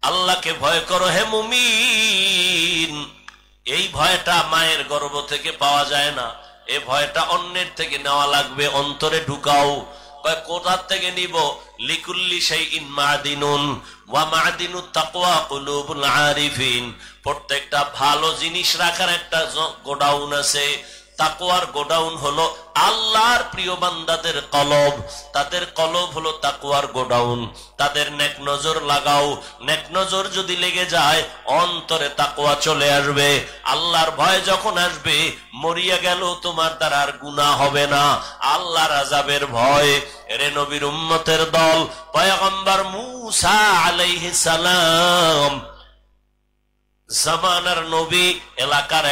अल्लाह के भय करो हे मुमीन। এই ভয়টা মায়ের গর্ভ থেকে পাওয়া যায় না, এই ভয়টা অন্যের থেকে নেওয়া লাগবে, অন্তরে ঢুকাও। কোথা থেকে নিব? লিকুল্লি শাইইন মাদিনুন ওয়া মাদিনুত তাকওয়া কুলুবুল আরিফিন। প্রত্যেকটা ভালো জিনিস রাখার একটা গোডাউন আছে, তাকওয়ার গোডাউন হলো আল্লাহর প্রিয় বান্দাদের কলব, তাদের কলব হলো তাকওয়ার গোডাউন। তাদের নেক নজর লাগাও, নেক নজর যদি লেগে যায় অন্তরে তাকওয়া চলে আসবে। আল্লাহর ভয় যখন আসবে, মরিয়া গেল তোমার দ্বারা আর গুনাহ হবে না, আল্লাহর আযাবের ভয়। এরে নবীর উম্মতের দল, পয়গম্বর মূসা আলাইহিস সালাম জামানার নবী, এলাকার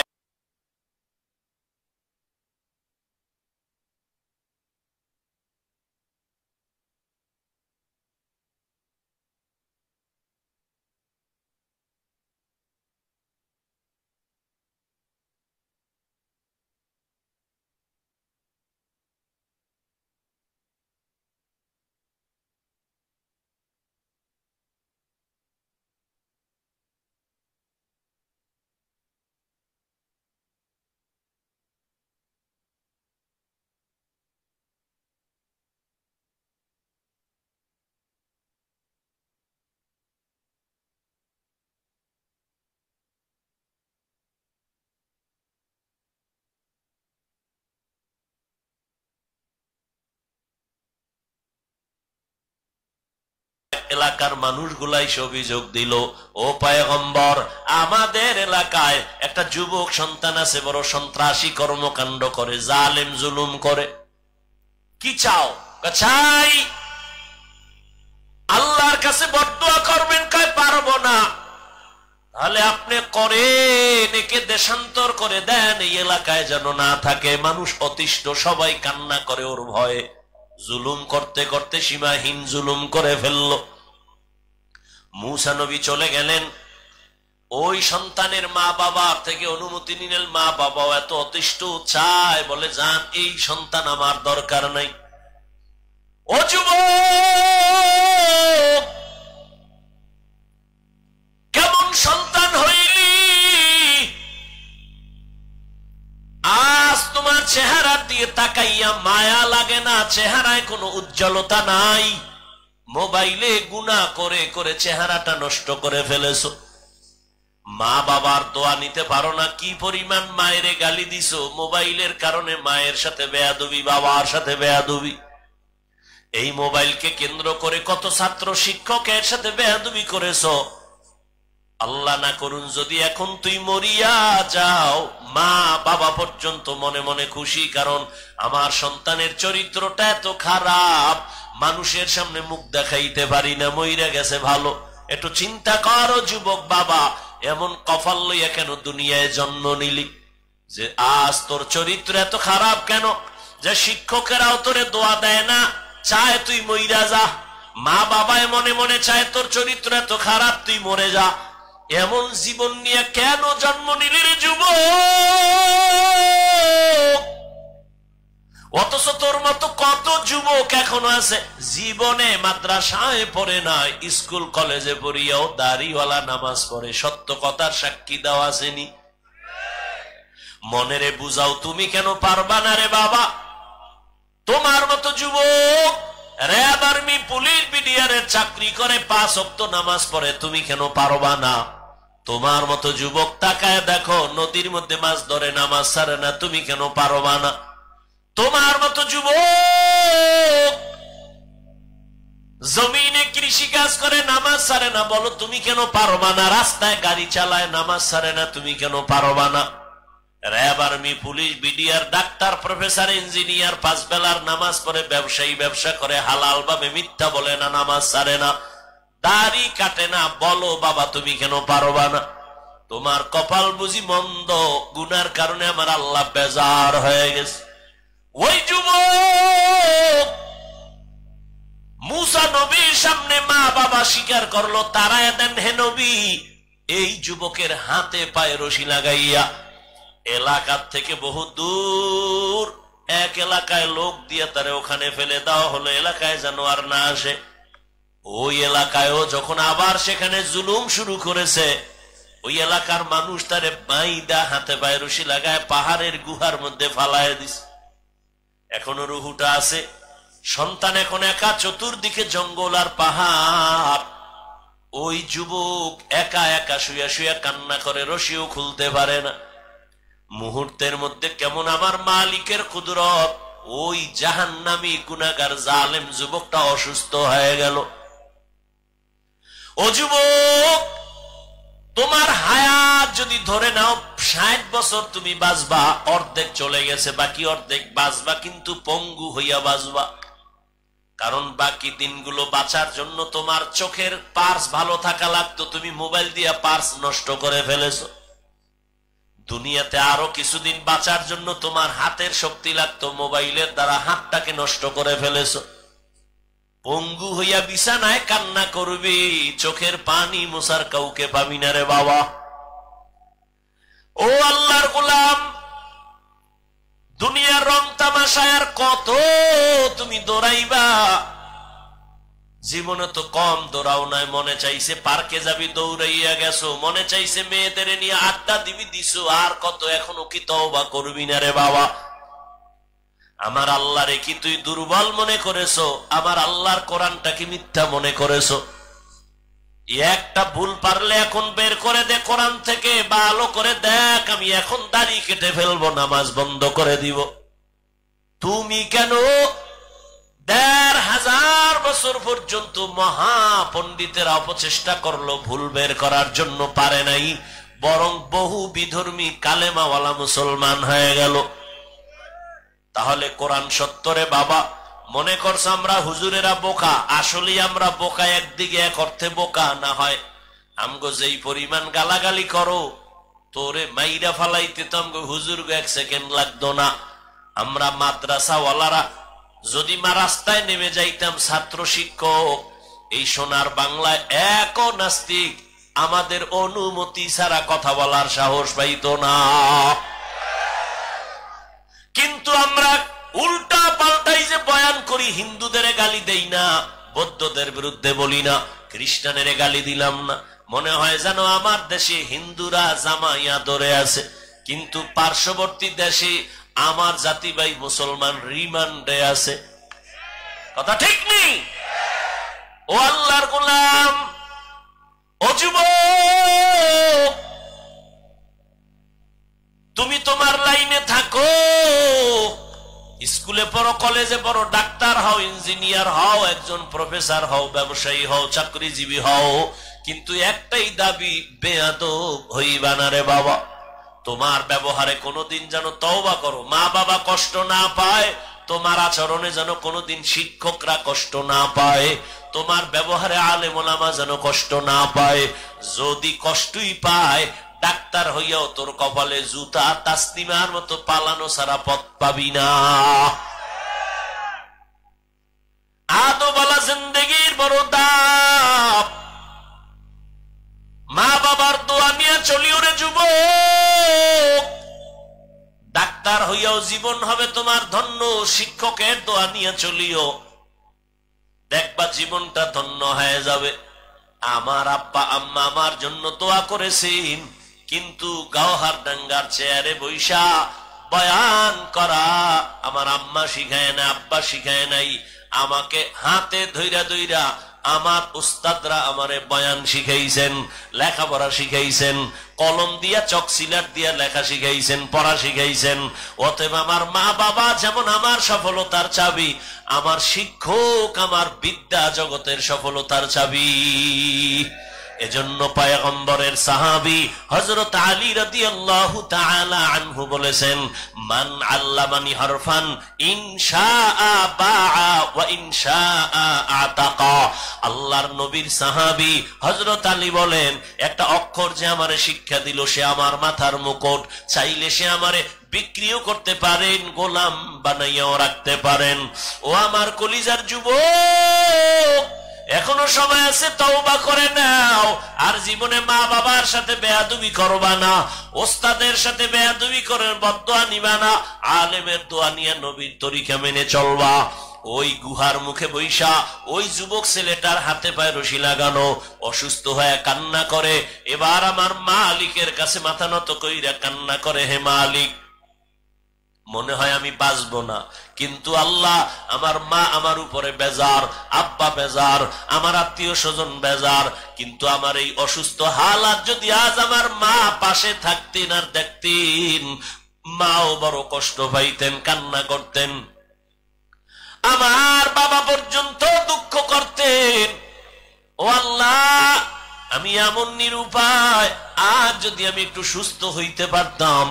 এলাকার মানুষগুলাই অভিযোগ দিল, ও পয়গম্বর, আমাদের এলাকায় একটা যুবক সন্তান আছে, বড় সন্ত্রাসী কর্মকাণ্ড করে, জালেম জুলুম করে, কি চাও? চাই আল্লাহর কাছে বদদুয়া করবেন। কয় পারবো না। তাহলে আপনি করেন, একে দেশান্তর করে দেন, এই এলাকায় যেন না থাকে। মানুষ অতিষ্ঠ, সবাই কান্না করে ওর ভয়ে। জুলুম করতে করতে সীমাহীন জুলুম করে ফেলল। মূসা নবী চলে গেলেন, ওই সন্তানের মা বাবার থেকে অনুমতি নিলেন। মা বাবাও এত অতিষ্ঠ, চায়, বলে যান, এই সন্তান আমার দরকার নাই। ও যুবক, কেমন সন্তান হইলি? আজ তোমার চেহারা দিয়ে তাকাইয়া মায়া লাগে না, চেহারায় কোনো উজ্জ্বলতা নাই। মোবাইলে গুনাহ করে করে চেহারাটা নষ্ট করে ফেলেছো। মা বাবার দোয়া নিতে পারো না, কি পরিমাণ মায়েরে গালি দিছো মোবাইলের কারণে। মায়ের সাথে বেয়াদবি, বাবার সাথে বেয়াদবি। এই মোবাইলকে কেন্দ্র করে কত ছাত্র শিক্ষকের সাথে বেয়াদবি করেছো। আল্লাহ না করুন যদি এখন তুই মরিয়া যাও, মা বাবা পর্যন্ত মনে মনে খুশি, কারণ আমার সন্তানের চরিত্রটা এত খারাপ, মানুষের সামনে মুখ দেখাইতে পারি না, মইরা গেছে ভালো। একটু চিন্তা করো যুবক বাবা, এমন কপাল লইয়া কেন দুনিয়ায় জন্ম নিলি? যে আজ তোর চরিত্র এত খারাপ কেন? যে শিক্ষকেরাও তোরে দোয়া দেয় না, চায় তুই মইরা যা। মা বাবায় মনে মনে চায় তোর চরিত্র এত খারাপ, তুই মরে যা। এমন জীবন নিয়ে কেন জন্ম নিলি রে যুবক? অথচ তোর মতো কত যুবক এখনো আছে জীবনে মাদ্রাসায় পড়ে না, স্কুল কলেজে পড়িয়াও দাড়িওয়ালা নামাজ পড়ে। সত্য কথার সাক্ষী দেওয়া আসেনি? মনেরে বুঝাও, তুমি কেন পারবা না রে বাবা? তোমার মতো যুবক র্যাব, আর্মি, পুলিশ, বিডিআরের চাকরি করে, 5 ওয়াক্ত নামাজ পড়ে, তুমি কেন পারবা না? তোমার মতো যুবক তাকায় দেখো, নদীর মধ্যে মাছ ধরে, নামাজ ছাড়ে না, তুমি কেন পারবা না? তোমার মতো যুবক জমিনে কৃষি কাজ করে, নামাজ ছাড়ে না, বলো তুমি কেন পারবা না? রাস্তায় গাড়ি চালায়, নামাজ ছাড়ে না, তুমি কেন পারবা না? RAB, army, police, BDR, doctor, professor, engineer, 5 বেলার নামাজ পড়ে, ব্যবসায়ী, ব্যবসা করে, হালাল ভাবে, মিথ্যা বলে না, নামাজ ছাড়ে না, দাড়ি কাটে না, বলো বাবা তুমি কেন পারবা না? তোমার কপাল বুঝি মন্দ, গুনার কারণে আমার আল্লাহ বেজার হয়ে গেছে। ওই যুবক মূসা নবীর সামনে মা বাবা স্বীকার করলো, তারায় দেন হে নবী। এই যুবকের হাতে পায়ে রশি লাগাইয়া এলাকার থেকে বহু দূর এক এলাকায় লোক দিয়ে তারে ওখানে ফেলে দেওয়া হলো, এলাকায় যেন আর না আসে। ওই এলাকায়ও যখন আবার সেখানে জুলুম শুরু করেছে, ওই এলাকার মানুষ তারে বাইদা হাতে পায়ে রশি লাগায় পাহাড়ের গুহার মধ্যে ফালায় দিছে। এখনো রুহুটা আছে। সন্তান এখন একা, চতুর্দিকে জঙ্গল আর পাহাড়। ওই যুবক একা একা শুয়া শুয়া কান্না করে, রশিও খুলতে পারে না। মুহূর্তের মধ্যে কেমন আমার মালিকের কুদরত, ওই জাহান্নামী গুনাহগার জালেম যুবকটা অসুস্থ হয়ে গেল। ও যুবক, তোমার হায়াত যদি ধরে নাও 60 বছর তুমি বাঁচবা, অর্ধেক চলে গেছে, বাকি অর্ধেক বাঁচবা, কিন্তু পঙ্গু হইয়া বাঁচবা। কারণ বাকি দিনগুলো বাঁচার জন্য তোমার চোখের পার্স ভালো থাকা লাগতো, তুমি মোবাইল দিয়া পার্স নষ্ট করে ফেলেছো। দুনিয়াতে আরো কিছুদিন বাঁচার জন্য তোমার হাতের শক্তি লাগতো, মোবাইলের দ্বারা হাতটাকে নষ্ট করে ফেলেছো। পঙ্গু হইয়া বিছানায় কান্না করবি, চোখের পানি মোছার কাউকে পাবি না রে বাবা। ও আল্লাহর গোলাম, দুনিয়ার রং তামাশায় আর কত তুমি দৌড়াইবা? জীবনে তো কম দৌড়াও নাই। মনে চাইছে পার্কে যাবি, দৌড়াইয়া গেছো। মনে চাইছে মেয়েদের নিয়ে আড্ডা দিবি, দিছো। আর কত? এখনো কি তওবা করবি না রে বাবা? আমার আল্লাহরে কি তুই দুর্বল মনে করেছো? আমার আল্লাহর কোরআনটা কি মিথ্যা মনে করেছো? একটা ভুল পারলে এখন বের করে দে কোরআন থেকে, ভালো করে দেখ। আমি এখন দাড়ি কেটে ফেলবো, নামাজ বন্ধ করে দিব। তুমি কেন ১৫০০ বছর পর্যন্ত মহা পণ্ডিতেরা অপচেষ্টা করলো ভুল বের করার জন্য, পারে নাই, বরং বহু বিধর্মী কালেমাওয়ালা মুসলমান হয়ে গেল। তাহলে কোরআন সত্তরে বাবা? মনে করছো আমরা হুজুরেরা বোকা? আসলে আমরা বোকা, একদিকে এক অর্থে বোকা না হয়। আমগো যেই পরিমাণ গালাগালি করো, তোরে মাইরা ফালাইতে তো আমগো হুজুর 1 সেকেন্ড লাগতো না। আমরা মাদ্রাসাওয়ালারা যদি রাস্তায় নেমে যাইতাম, ছাত্র শিক্ষক, এই সোনার বাংলায় এক নাস্তিক আমাদের অনুমতি ছাড়া কথা বলার সাহস পাইত না। কিন্তু আমরা উল্টা পাল্টাই যে বয়ান করি, হিন্দুদের গালি দেই না, বৌদ্ধদের বিরুদ্ধে বলি না, খ্রিস্টানের গালি দিলাম না। মনে হয় যেন আমার দেশে হিন্দুরা জামাইয়া ধরে আছে, কিন্তু পার্শ্ববর্তী দেশে আমার জাতি ভাই মুসলমান রিমান্ডে আছে। কথা ঠিক নেই? ও আল্লাহর গোলাম, ও যুবক, তুমি তোমার লাইনে থাকো। স্কুলে পড়ো, কলেজে পড়ো, ডাক্তার হও, ইঞ্জিনিয়ার হও, একজন প্রফেসর হও, ব্যবসায়ী হও, চাকরিজীবী হও, কিন্তু একটাই দাবি, বেয়াদব হইবা না রে বাবা। তোমার ব্যবহারে কোনোদিন যেন তওবা করো, মা বাবা কষ্ট না পায়। তোমার আচরণে যেন কোনোদিন শিক্ষকরা কষ্ট না পায়। তোমার ব্যবহারে আলেম ওলামা যেন কষ্ট না পায়। যদি কষ্টই পায়, ডাক্তার হইয়াও তোর কপালে জুতা, তাসলিমার মতো পালানো সারা পথ পাবি না। আদোবালা জিন্দেগির বড় দাম। মা বাবার দোয়া নিয়ে চলিও রে যুবক। ডাক্তার হইয়াও জীবন হবে তোমার ধন্য, শিক্ষকের দোয়া নিয়ে চলিও, দেখবা জীবনটা ধন্য হয়ে যাবে। আমার আব্বা আম্মা আমার জন্য দোয়া করেছেন, কিন্তু গাওহার ডাঙ্গার চেয়ারে বৈশা বয়ান করা আমার আম্মা শিখায় না, আব্বা শিখায় নাই। আমাকে হাতে ধইরা ধইরা আমার উস্তাদরা আমারে বয়ান শিখাইছেন, লেখাপড়া শিখাইছেন, কলম দিয়া চক সিলাট দিয়া লেখা শিখাইছেন, পড়া শিখাইছেন। অতএব আমার মা বাবা যেমন আমার সফলতার চাবি, আমার শিক্ষক আমার বিদ্যা জগতের সফলতার চাবি। এজন্য পয়গম্বরের সাহাবী হযরত আলী রাদিয়াল্লাহু তাআলা আনহু বলেছেন, মান আল্লামানি হারফান ইনশাআ বাআ ওয়া ইনশাআ আতাকা। আল্লাহর নবীর সাহাবী হযরত আলী বলেন, একটা অক্ষর যে আমারে শিক্ষা দিল, সে আমার মাথার মুকুট। চাইলে সে আমারে বিক্রিও করতে পারেন, গোলাম বানাইয়াও রাখতে পারেন। ও আমার কলিজার যুবক, এখনো সময় আছে, তওবা করে নাও। আর জীবনে মা বাবার সাথে বেয়াদবি করবা না, ওস্তাদের সাথে বেয়াদবি করে বদদোয়া নিবা না, আলেমের দোয়া নিয়ে নবীর তরিকা মেনে চলবা। ওই গুহার মুখে বৈশা ওই যুবক ছেলেটার হাতে পায়ে রশি লাগানো, অসুস্থ হয়ে কান্না করে। এবার আমার মালিকের কাছে মাথা নত কইরা কান্না করে, হে মালিক, মনে হয় আমি বাঁচবো না, কিন্তু আল্লাহ, আমার মা আমার উপরে বেজার, আব্বা বেজার, আমার আত্মীয় স্বজন বেজার, কিন্তু আমার এই অসুস্থ হালাত যদি আজ আমার মা পাশে থাকতেন আর দেখতেন, মাও বড় কষ্ট পাইতেন, কান্না করতেন। আমার বাবা পর্যন্ত দুঃখ করতেন, ও আল্লাহ আমি এমন নিরুপায়, আজ যদি আমি একটু সুস্থ হইতে পারতাম,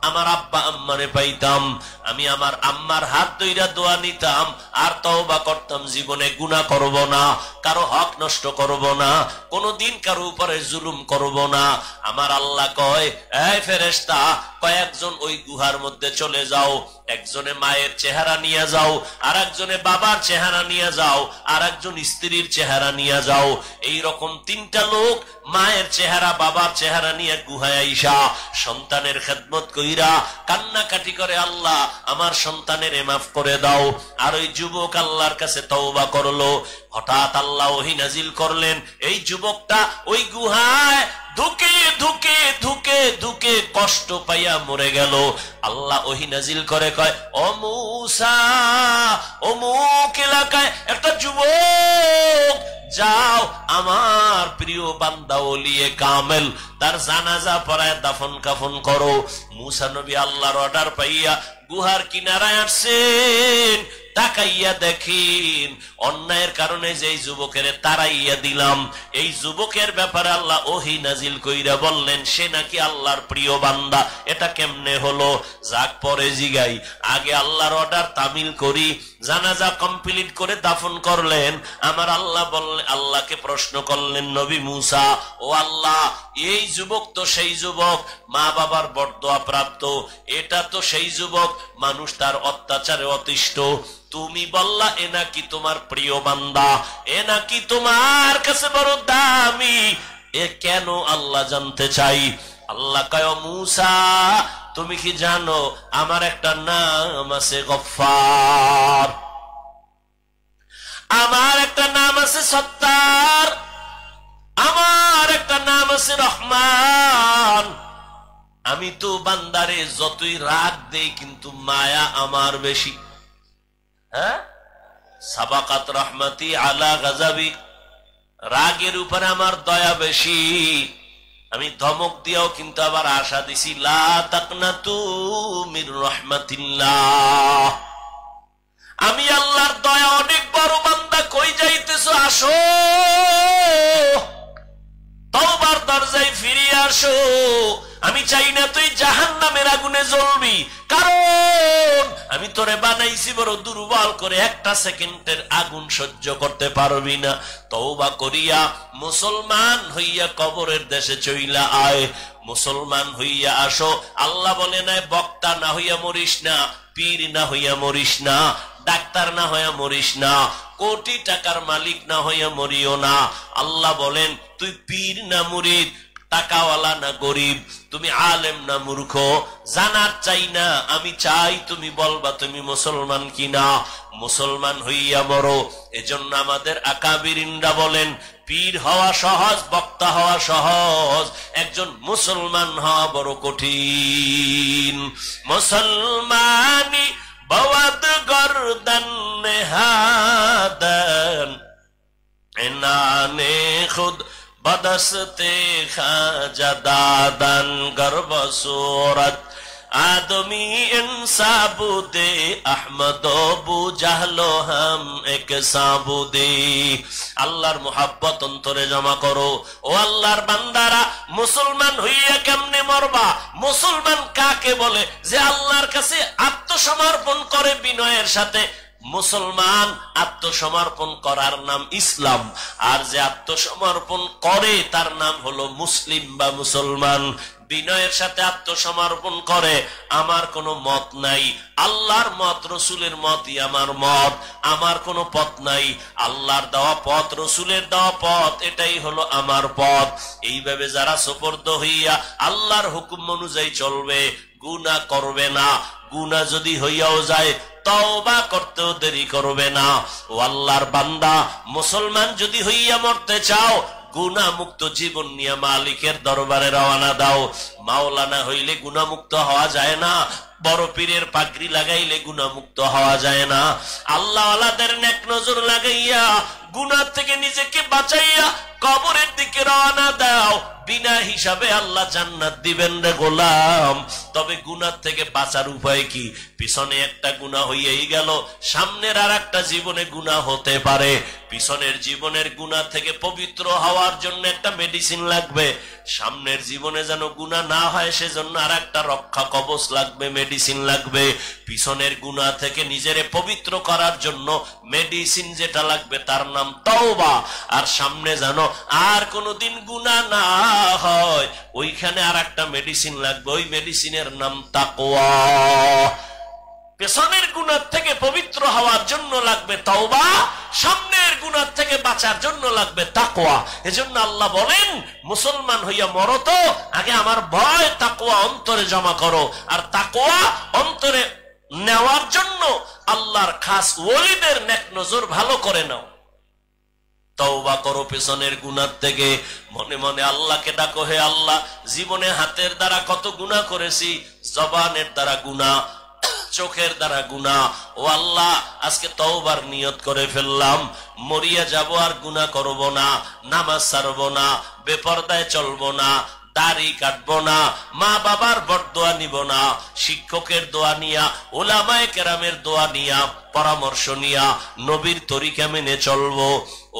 আমার আব্বা আম্মারে পাইতাম, আমি আমার আম্মার হাত ধইরা দোয়া নিতাম, আর তওবা করতাম, জীবনে গুনাহ করব না, কারো হক নষ্ট করব না, কোনদিন কারো উপরে জুলুম করব না। আমার আল্লাহ কয়, এই ফেরেশতা, কয়েকজন ওই গুহার মধ্যে চলে যাও, একজনে মায়ের চেহারা নিয়ে যাও, আর একজনে বাবার চেহারা নিয়ে যাও, আর একজন স্ত্রীর চেহারা নিয়ে যাও। এই রকম তিনটা লোক মায়ের চেহারা বাবার চেহারা নিয়ে গুহায় আইসা সন্তানের খেদমত কইরা কান্নাকাটি করে, আল্লাহ আমার সন্তানের মাফ করে দাও। আর ওই যুবক আল্লাহর কাছে তওবা করলো। হঠাৎ আল্লাহ ওহী নাজিল করলেন, এই যুবকটা ওই গুহায় ধুকে ধুকে ধুকে ধুকে কষ্ট পাইয়া মরে গেল। আল্লাহ ওহী নাজিল করে কয়, ও মূসা, অমুক এলাকায় একটা যুবক, যাও আমার প্রিয় বান্দা ওলিয়ে কামেল, তার জানাজা পড়ায় দাফন কাফন করো। মূসা নবী আল্লাহর অর্ডার পাইয়া গুহার কিনারায় আসছেন, তাকাইয়া দেখেন অন্যায়ের কারণে যে যুবকের তারাইয়া দিলাম, এই যুবকের ব্যাপারে আল্লাহ ওহী নাজিল কইরা বললেন সে নাকি আল্লাহর প্রিয় বান্দা। এটা কেমনে হলো? যাক পরে জিগাই, আগে আল্লাহর অর্ডার তামিল করি। জানাজা কমপ্লিট করে দাফন করলেন। আমার আল্লাহ বললেন, আল্লাহকে প্রশ্ন করলেন নবী মূসা, ও আল্লাহ এই যুবক তো সেই যুবক মা বাবার বরদোয়া প্রাপ্ত, এটা তো সেই যুবক মানুষ তার অত্যাচারে অতিষ্ঠ, তুমি বললা এ নাকি তোমার প্রিয় বান্দা, এ নাকি তোমার কাছে বড় দামি, এ কেন আল্লাহ জানতে চাই। আল্লাহ কয়, মূসা তুমি কি জানো আমার একটা নাম আছে গফফার, আমার একটা নাম আছে সত্তার, আমার একটা নাম আছে রহমান। আমি তো বান্দারে যতই রাগ দেই কিন্তু মায়া আমার বেশি। হ্যাঁ, সাবাকাত রহমতি আলা গাজাবি, রাগের উপরে আমার দয়া বেশি। আমি ধমক দিয়াও কিন্তু আবার আশা দিছি, লা তাকনাতু মির রাহমাতিল্লাহ। আমি আল্লাহর দয়া অনেক বড়, বান্দা কই যাইতেছো, আসো তওবার দরজায় ফিরে আসো। আমি চাই না তুই জাহান্নামের আগুনে জ্বলবি, কারণ আমি তোরে বানাইছি বড় দুর্বল করে, একটা সেকেন্ডের আগুন সহ্য করতে পারবি না। তওবা করিয়া মুসলমান হইয়া কবরের দেশে চইলা আয়, মুসলমান হইয়া আসো। আল্লাহ বলে নাই বক্তা না হইয়া মরিস না, পীর না হইয়া মরিস না, ডাক্তার না হইয়া মরিস না, কোটি টাকার মালিক না হইয়া মরিও না। আল্লাহ বলেন তুই পীর না মুরিদ, টাকাওয়ালা না গরিব, তুমি আলেম না মূর্খ, জানার চাই না, আমি চাই তুমি বলবা তুমি মুসলমান কিনা। মুসলমান হইয়া মরো। এজন্য আমাদের আকাবিরিনরা বলেন পীর হওয়া সহজ, বক্তা হওয়া সহজ, একজন মুসলমান হওয়া বড় কঠিন। মুসলমানি বওয়াদ গর্দান নেহাদান এনানে খুদ बदस्ते खाजा दादन गर्भ सूरत आदमी इंसाबुदे अहमदो बु जाहलो हम एक साबुदे। আল্লাহর মুহাব্বত অন্তরে জমা করো। ও আল্লাহর বান্দারা, মুসলমান হইয়া কেমনে মরবা? মুসলমান কাকে বলে? যে আল্লাহর কাছে আত্মসমর্পণ করে বিনয়ের সাথে। মুসলমান আত্মসমর্পণ করার নাম ইসলাম, আর যে আত্মসমর্পণ করে তার নাম হলো মুসলিম বা মুসলমান। বিনয়ের সাথে আত্মসমর্পণ করে, আমার কোনো মত নাই, আল্লাহর মত রসুলের মতই আমার মত, আমার কোনো পথ নাই, আল্লাহর দেওয়া পথ রসুলের দেওয়া পথ এটাই হলো আমার পথ। এইভাবে যারা সুপর্দ হইয়া আল্লাহর হুকুম অনুযায়ী চলবে, গুনাহ করবে না, গুনাহ যদি হইয়াও যায় তওবা করতেও দেরি করবে না। ও আল্লাহর বান্দা, মুসলমান যদি হইয়া মরতে চাও, গুনাহ মুক্ত জীবন নিয়ে মালিকের দরবারে রওনা দাও। মাওলানা হইলে গুনাহ মুক্ত হওয়া যায় না, বড় পীরের পাগড়ি লাগাইলে গুনাহ মুক্ত হওয়া যায় না। আল্লাহ ওয়ালাদের নেক নজর লাগাইয়া গুনাহ থেকে নিজেকে বাঁচাইয়া কবরের দিকে রওনা দাও। বিনা হিসাবে আল্লাহ জান্নাত দিবেন রে গোলাম। তবে গুনাহ থেকে বাঁচার উপায় কি? পিছনে একটা গুনাহ হইয়াই গেল, সামনের আর একটা জীবনে গুনাহ হতে পারে। পিছনের জীবনের গুনাহ থেকে পবিত্র হওয়ার জন্য একটা মেডিসিন লাগবে, সামনের জীবনে যেন গুনাহ না হয় সেজন্য আর একটা রক্ষা কবচ লাগবে, মেডিসিন লাগবে। পিছনের গুনাহ থেকে নিজেরে পবিত্র করার জন্য মেডিসিন যেটা লাগবে তার নাম তওবা। আর সামনে যেন আর কোনোদিন গুনাহ না হয় ওইখানে আর একটা মেডিসিন লাগবে, ওই মেডিসিনের নাম তাকওয়া। পেছনের গুনাহ থেকে পবিত্র হওয়ার জন্য লাগবে তওবা, সামনের গুনাহ থেকে বাঁচার জন্য লাগবে তাকওয়া। এজন্য আল্লাহ বলেন, মুসলমান হইয়া মরো তো আগে আমার ভয় তাকওয়া অন্তরে জমা করো। আর তাকওয়া অন্তরে নেওয়ার জন্য আল্লাহর খাস ওলিদের নেক নজর ভালো করে নাও। তওবা করো পেছনের গুনাহ থেকে, মনে মনে আল্লাহকে ডাকো, হে আল্লাহ জীবনে হাতের দ্বারা কত গুনাহ করেছি, জবানের দ্বারা গুনাহ, চোখের দ্বারা গুনাহ। ও আল্লাহ আজকে তওবার নিয়ত করে ফেললাম, মরিয়া যাব আর গুনাহ করব না, নামাজ ছাড়বো না, বেপরদায় চলবো না, দাড়ি কাটবো না, মা বাবার বরদোয়া নিব না, শিক্ষকের দোয়া নিয়া, উলামায়ে কেরামের দোয়া নিয়া, পরামর্শ নিয়া নবীর তরিকা মেনে চলবো।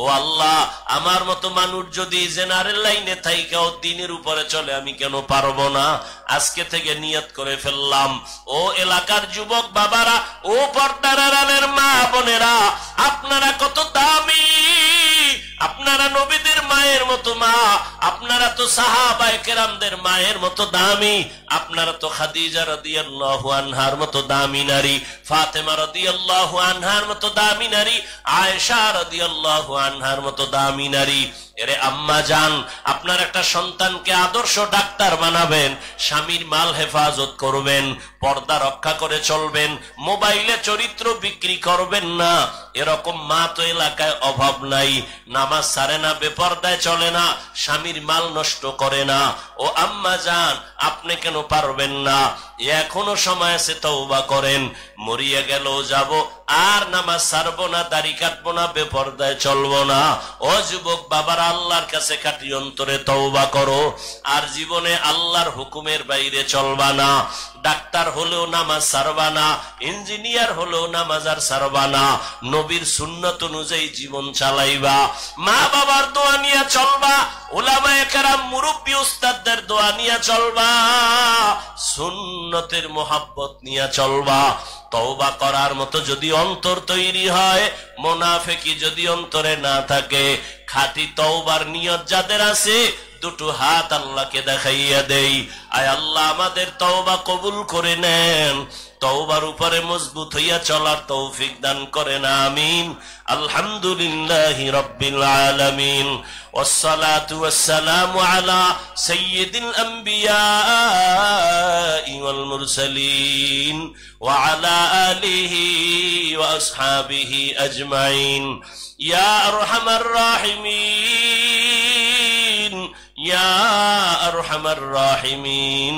ও আল্লাহ আমার মতো মানুষ যদি জেনারেল লাইনে থাইকাও দিনের উপরে চলে, আমি কেন পারবো না? আজকে থেকে নিয়ত করে ফেললাম। ও এলাকার যুবক বাবারা, ও পর্দার আড়ালের মা বোনেরা, আপনারা কত দামি, আপনারা নবীদের মায়ের মতো মা, আপনারা তো সাহাবায়ে কেরামদের মায়ের মতো দামি, আপনারা তো খাদিজা রাদিয়াল্লাহু আনহার মতো দামি নারী, ফাতেমা রাদিয়াল্লাহু আনহার মতো দামি নারী, আয়েশা রাদিয়াল্লাহু আনহার মতো দামি নারী। এরে আম্মা জান, আপনার একটা সন্তানকে আদর্শ ডাক্তার বানাবেন, স্বামীর মাল হেফাজত করবেন, পর্দা রক্ষা করে চলবেন, মোবাইলে চরিত্র বিক্রি করবেন না। এরকম মা তো এলাকায় অভাব নাই, নামাজ ছাড়ে না, বেপর্দায় চলে না, স্বামীর মাল নষ্ট করে না। ও আম্মা জান, আপনি কেন পারবেন না? এখনো সময় আছে, তওবা করেন। মরিয়া গেল যাব, আর নামাজ ছাড়বো না, দাড়ি কাটবো না, বেপর্দায় চলবো না। ও যুবক বাবারা, আল্লাহর কাছে খাঁটি অন্তরে তওবা করো, আর জীবনে আল্লাহর হুকুমের বাইরে চলবা না। ডাক্তার হলেও নামাজ ছাড়বা না, ইঞ্জিনিয়ার হলেও নামাজ আর ছাড়বা না, নবীর সুন্নত অনুযায়ী জীবন চালাইবা, মা বাবার দোয়া নিয়ে চলবা, উলামায়ে কেরাম মুরব্বী উস্তাদদের দোয়া নিয়ে চলবা, সুন্নতের মোহাব্বত নিয়ে চলবা। তওবা করার মতো যদি অন্তর তৈরি হয়, মুনাফিকি যদি অন্তরে না থাকে, খাঁটি তওবার নিয়ত যাদের আছে, দুটো হাত আল্লাহকে দেখাইয়া দেই, আয় আল্লাহ আমাদের তওবা কবুল করে নেন, তওবার উপরে মজবুত হইয়া চলার তৌফিক দান করেন, আমিন। আলহামদুলিল্লাহি রাব্বিল আলামিন, ওয়াসসালাতু ওয়াসসালামু আলা সাইয়্যিদিল আমবিয়া ওয়াল মুরসালিন ওয়া আলা আলিহি ওয়া আসহাবিহি আজমাইন। ইয়া আরহামার রাহিমিন, ইয়া আরহামার রাহিমিন,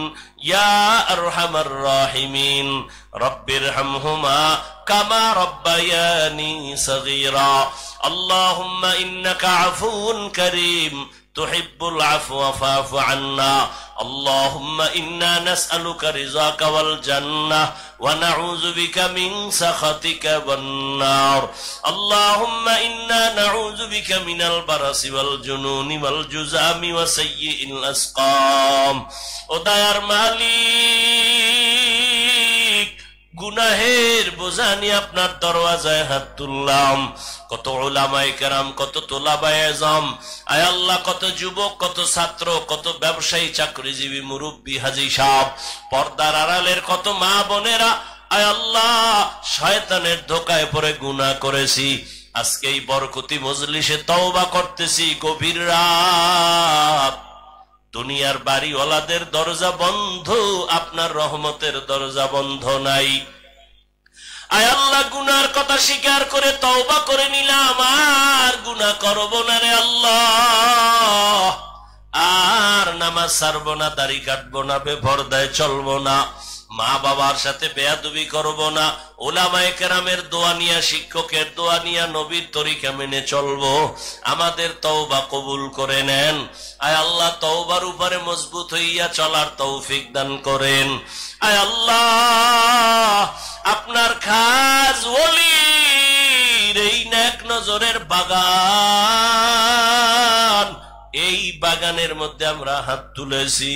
ইয়া আরহামার রাহিমিন, রব্বিরহামহুমা কামা রব্বায়ানি সগীরা। আল্লাহুম্মা ইন্নাকা আফুউন কারীম তুহিব্বুল আফওয়া ফা'ফু আন্না। আল্লাহুম্মা ইন্না নাসআলুকা রিযাকা ওয়াল জান্নাহ ওয়া নাউযু বিকা মিন সাখাতিকা ওয়ান নার। আল্লাহুম্মা ইন্না নাউযু বিকা মিনাল বারাসি ওয়াল জুনুনি ওয়াল জুযামি ওয়া সাইয়্যিল আসকাম। ও দয়ার মালিক, গুনাহের বোঝা নিয়ে আপনার দরওয়াজায় হাত তুললাম। কত উলামায়ে কেরাম, কত তোলাবায়ে ইলম, আয় আল্লাহ কত যুবক, কত ছাত্র, কত ব্যবসায়ী, চাকরিজীবী, মুরব্বী, হাজী সাহেব, পর্দার আড়ালের কত মা বোনেরা, আয় আল্লাহ শয়তানের ধোকায় পড়ে গুনাহ করেছি। আজকে এই বরকতি মজলিসে তওবা করতেছি, গভীর রাত, দুনিয়ার বাড়িওয়ালাদের দরজা বন্ধ, আপনার রহমতের দরজা বন্ধ নাই। আয় আল্লাহ গুনার কথা স্বীকার করে তওবা করে নিলাম, আর গুনাহ করব না রে আল্লাহ, আর নামাজ ছাড়বো না, দাড়ি কাটবো না, বেপরদায় চলবো না, মা বাবার সাথে বেয়াদবি করব না, উলামায়ে কেরামের দোয়া নিয়া, শিক্ষকের দোয়া নিয়া নবীর তরিকা মেনে চলবো। আমাদের তওবা কবুল করে নেন। আয় আল্লাহ, তওবার উপরে মজবুত হইয়া চলার তৌফিক দান করেন। আয় আল্লাহ, আপনার খাস ওলির এই নেক নজরের বাগান, এই বাগানের মধ্যে আমরা হাত তুলেছি।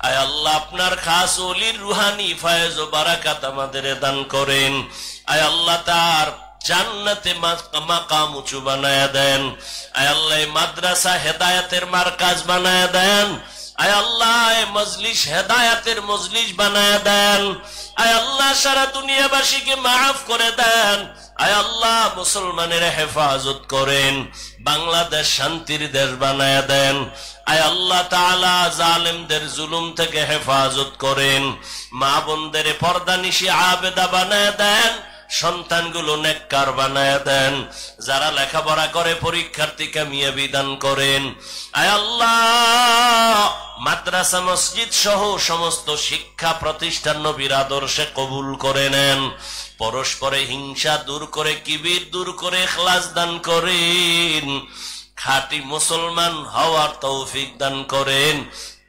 আয় আল্লাহ, আপনার খাস ওলির রুহানি ফায়েজ ও বারাকাত আমাদের দান করেন। আয় আল্লাহ, তার জান্নাতে মাকাম উঁচু বানায়া দেন। আয় আল্লাহ, মাদ্রাসা হেদায়েতের মারকাজ বানায়া দেন। আয় আল্লাহ, মজলিস হেদায়েতের মজলিস বানায়া দেন। আয় আল্লাহ, সারা দুনিয়াবাসীকে মাফ করে দেন। আয় আল্লাহ, মুসলমানের হেফাজত করেন। বাংলাদেশ শান্তির দেশ বানায়া দেন। আয় আল্লাহ তাআলা, জালেমদের জুলুম থেকে হেফাজত করেন। মা বোনদের পর্দানিশি আবেদা বানায়া দেন। সন্তানগুলো নেককার বানায়া দেন। যারা লেখাপড়া করে পরীক্ষার্থী কামিয়াবি দান করেন। আয় আল্লাহ, মাদ্রাসা মসজিদ সহ সমস্ত শিক্ষা প্রতিষ্ঠান নবীর আদর্শে কবুল করে নেন। পরস্পরে হিংসা দূর করে, কিবির দূর করে ইখলাস দান করেন। খাঁটি মুসলমান হওয়ার তৌফিক দান করেন।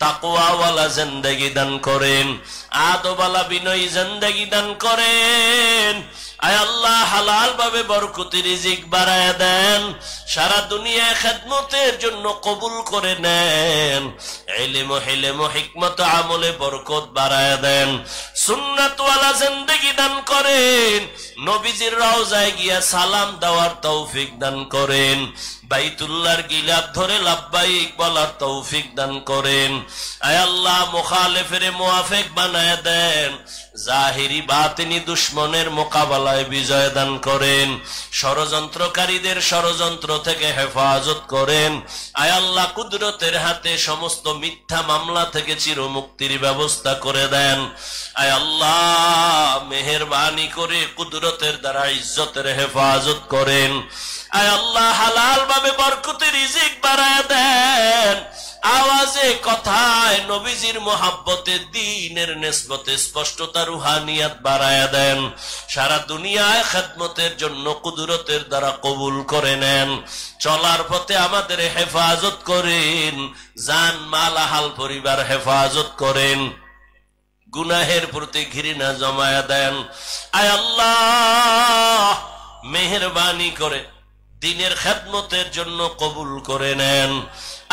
তাকওয়াওয়ালা জিন্দেগি দান করেন। আদবওয়ালা বিনয়ী জিন্দেগি দান করেন। আয় আল্লাহ, হালাল ভাবে বরকতি রিজিক বাড়ায় দেন। সারা দুনিয়া খেদমতের জন্য কবুল করে নেন। ইলম ও হিলম ও হিকমত আমলে বরকত বাড়ায় দেন। সুন্নাতওয়ালা জিন্দেগি দান করেন। নবীজির রওজায় গিয়া সালাম দেওয়ার তৌফিক দান করেন। বাইতুল্লাহর গিলাফ ধরে লাব্বাইক বলার তৌফিক দান করেন। আয় আল্লাহ, মুখালিফের মুওয়াফিক বানায় দেন। জাহিরি বাতিনি দুশ্মনের মোকাবেলায় বিজয় দান করেন। ষড়যন্ত্রকারীদের ষড়যন্ত্র থেকে হেফাজত করেন। আয় আল্লাহ, কুদরতের হাতে সমস্ত মিথ্যা মামলা থেকে চিরমুক্তির ব্যবস্থা করে দেন। আয় আল্লাহ, মেহেরবানি করে কুদরতের দ্বারা ইজ্জতের হেফাজত করেন। আয় আল্লাহ, হালাল ভাবে বরকতি রিজিক বাড়ায় দেন। আওয়াজে কথায় নবীজির মোহাব্বতে দ্বীনের নিসবতে স্পষ্টতা রুহানিয়াত বাড়ায়া দেন। সারা দুনিয়ায় খেদমতের জন্য কুদরতের দ্বারা কবুল করে নেন। চলার পথে আমাদের হেফাজত করেন। জান মাল আহাল পরিবার হেফাজত করেন। গুনাহের প্রতি ঘৃণা জমায়া দেন। আয় আল্লাহ, মেহেরবানি করে দ্বীনের খেদমতের জন্য কবুল করে নেন।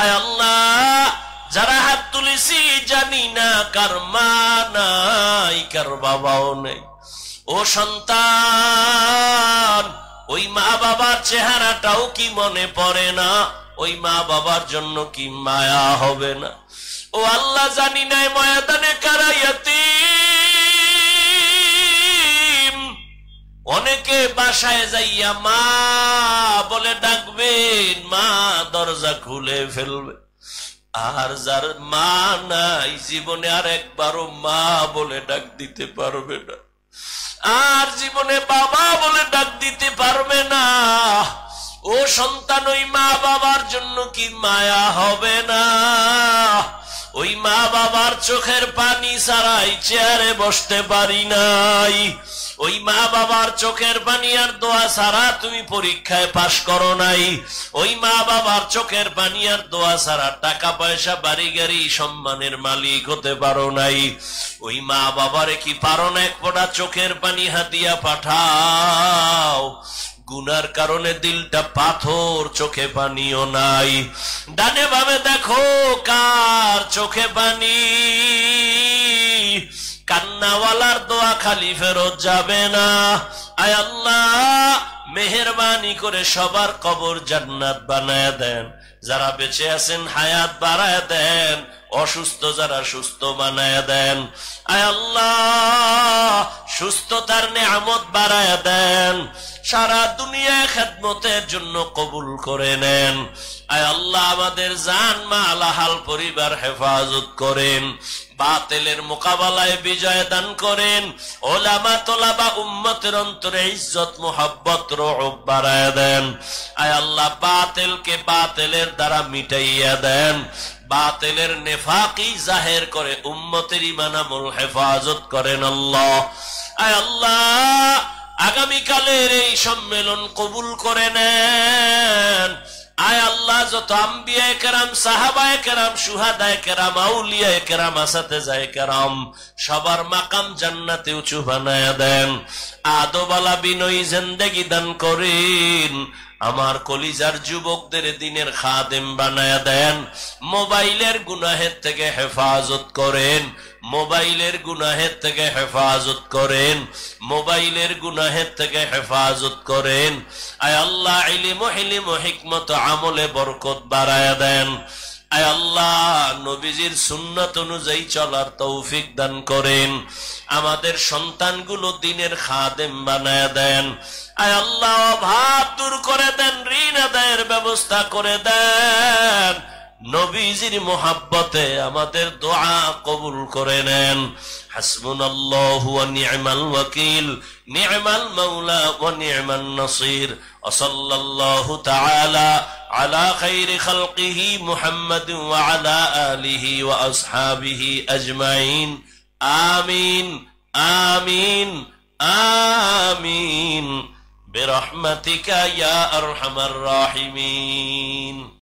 আয় আল্লাহ, যারা হাত তুলেছি জানি না কার মা নাই, কার বাবাও নেই। ও সন্তান, ওই মা বাবার চেহারাটাও কি মনে পড়ে না? ওই মা বাবার জন্য কি মায়া হবে না? ও আল্লাহ, জানি না ময়দানে কারা ইয়াতীম। অনেকে বাসায় যাইয়া মা বলে ডাকবেন, মা দরজা খুলে ফেলবে। আর যার মা নাই, জীবনে আর একবারও মা বলে ডাক দিতে পারবে না, আর জীবনে বাবা বলে ডাক দিতে পারবে না। ও সন্তান, ওই মা বাবার জন্য কি মায়া হবে না? ওই মা বাবার চোখের পানি ছাড়াই চেয়ারে বসতে পারি নাই। ওই মা বাবার চোখের পানি আর দোয়া ছাড়া তুমি পরীক্ষায় পাশ করো নাই। ওই মা বাবার চোখের পানি আর দোয়া ছাড়া টাকা পয়সা বাড়ি গাড়ি সম্মানের মালিক হতে পারো নাই। ওই মা বাবারে কি পারো না এক ফোঁটা চোখের পানি হাতিয়া পাঠাও? গুনার কারণে দিলটা পাথর, চোখে পানিও নাই। ডানে ভাবে দেখো কার চোখে পানি। কান্নাওয়ালার দোয়া খালি ফেরত যাবে না। আয় আল্লাহ, মেহেরবানি করে সবার কবর জান্নাত বানায় দেন। যারা বেঁচে আছেন হায়াত বাড়ায় দেন। অসুস্থ যারা সুস্থ বানায় দেন। আয় আল্লাহ, সুস্থতার নেয়ামত বাড়ায় দেন। সারা দুনিয়ায় খেদমতের জন্য কবুল করে নেন। আয় আল্লাহ, আমাদের জান মাল আহাল পরিবার হেফাজত করেন। বাতিলের মোকাবেলায় বিজয় দান করেন। ওলামা তোলাবা উম্মতের অন্তরে ইজ্জত মুহাব্বত রওব বাড়ায় দেন। আয় আল্লাহ, বাতিলকে বাতিলের দ্বারা মিটাইয়া দেন। বাতিলের নেফাকি জাহের করে উম্মতের ঈমান আমল হেফাজত করেন আল্লাহ। আয় আল্লাহ, আগামীকালের এই সম্মেলন কবুল করে নেন। আয় আল্লাহ, যত আম্বিয়ায়ে কেরাম, সাহাবায়ে কেরাম, শুহাদায়ে কেরাম, আউলিয়ায়ে কেরাম, আসাতেজায়ে কেরাম, সবার মাকাম জান্নাতে উঁচু বানায়া দেন। আদবালা বিনয়ী জিন্দেগি দান করেন। আমার কলিজার যুবকদের দিনের খাদেম বানায়া দেন। মোবাইলের গুনাহের থেকে হেফাজত করেন, মোবাইলের গুনাহের থেকে হেফাজত করেন, মোবাইলের গুনাহের থেকে হেফাজত করেন। আয় আল্লাহ, ইলম ও হিকমত আমলে বরকত বাড়ায়া দেন। আয় আল্লাহ, নবীজির সুন্নাত অনুযায়ী চলার তৌফিক দান করেন। আমাদের সন্তানগুলো দিনের খাদেম বানায়া দেন। আয় আল্লাহ, অভাব দূর করে দেন, ঋণ আদায়ের ব্যবস্থা করে দেন। নবীজির মোহাব্বতে আমাদের দোয়া কবুল করে নেন। হাসবুনাল্লাহু ওয়া নি'মাল ওয়াকিল, নি'মাল মাওলা ওয়া নি'মান নাসির। ওয়া সাল্লাল্লাহু তাআলা আলা খায়রি খালকিহি মুহাম্মাদিন ওয়া আলা আলিহি ওয়া আসহাবিহি আজমাইন। আমিন আমিন আমিন বিরহমাতিকা ইয়া আরহামার রাহিমিন।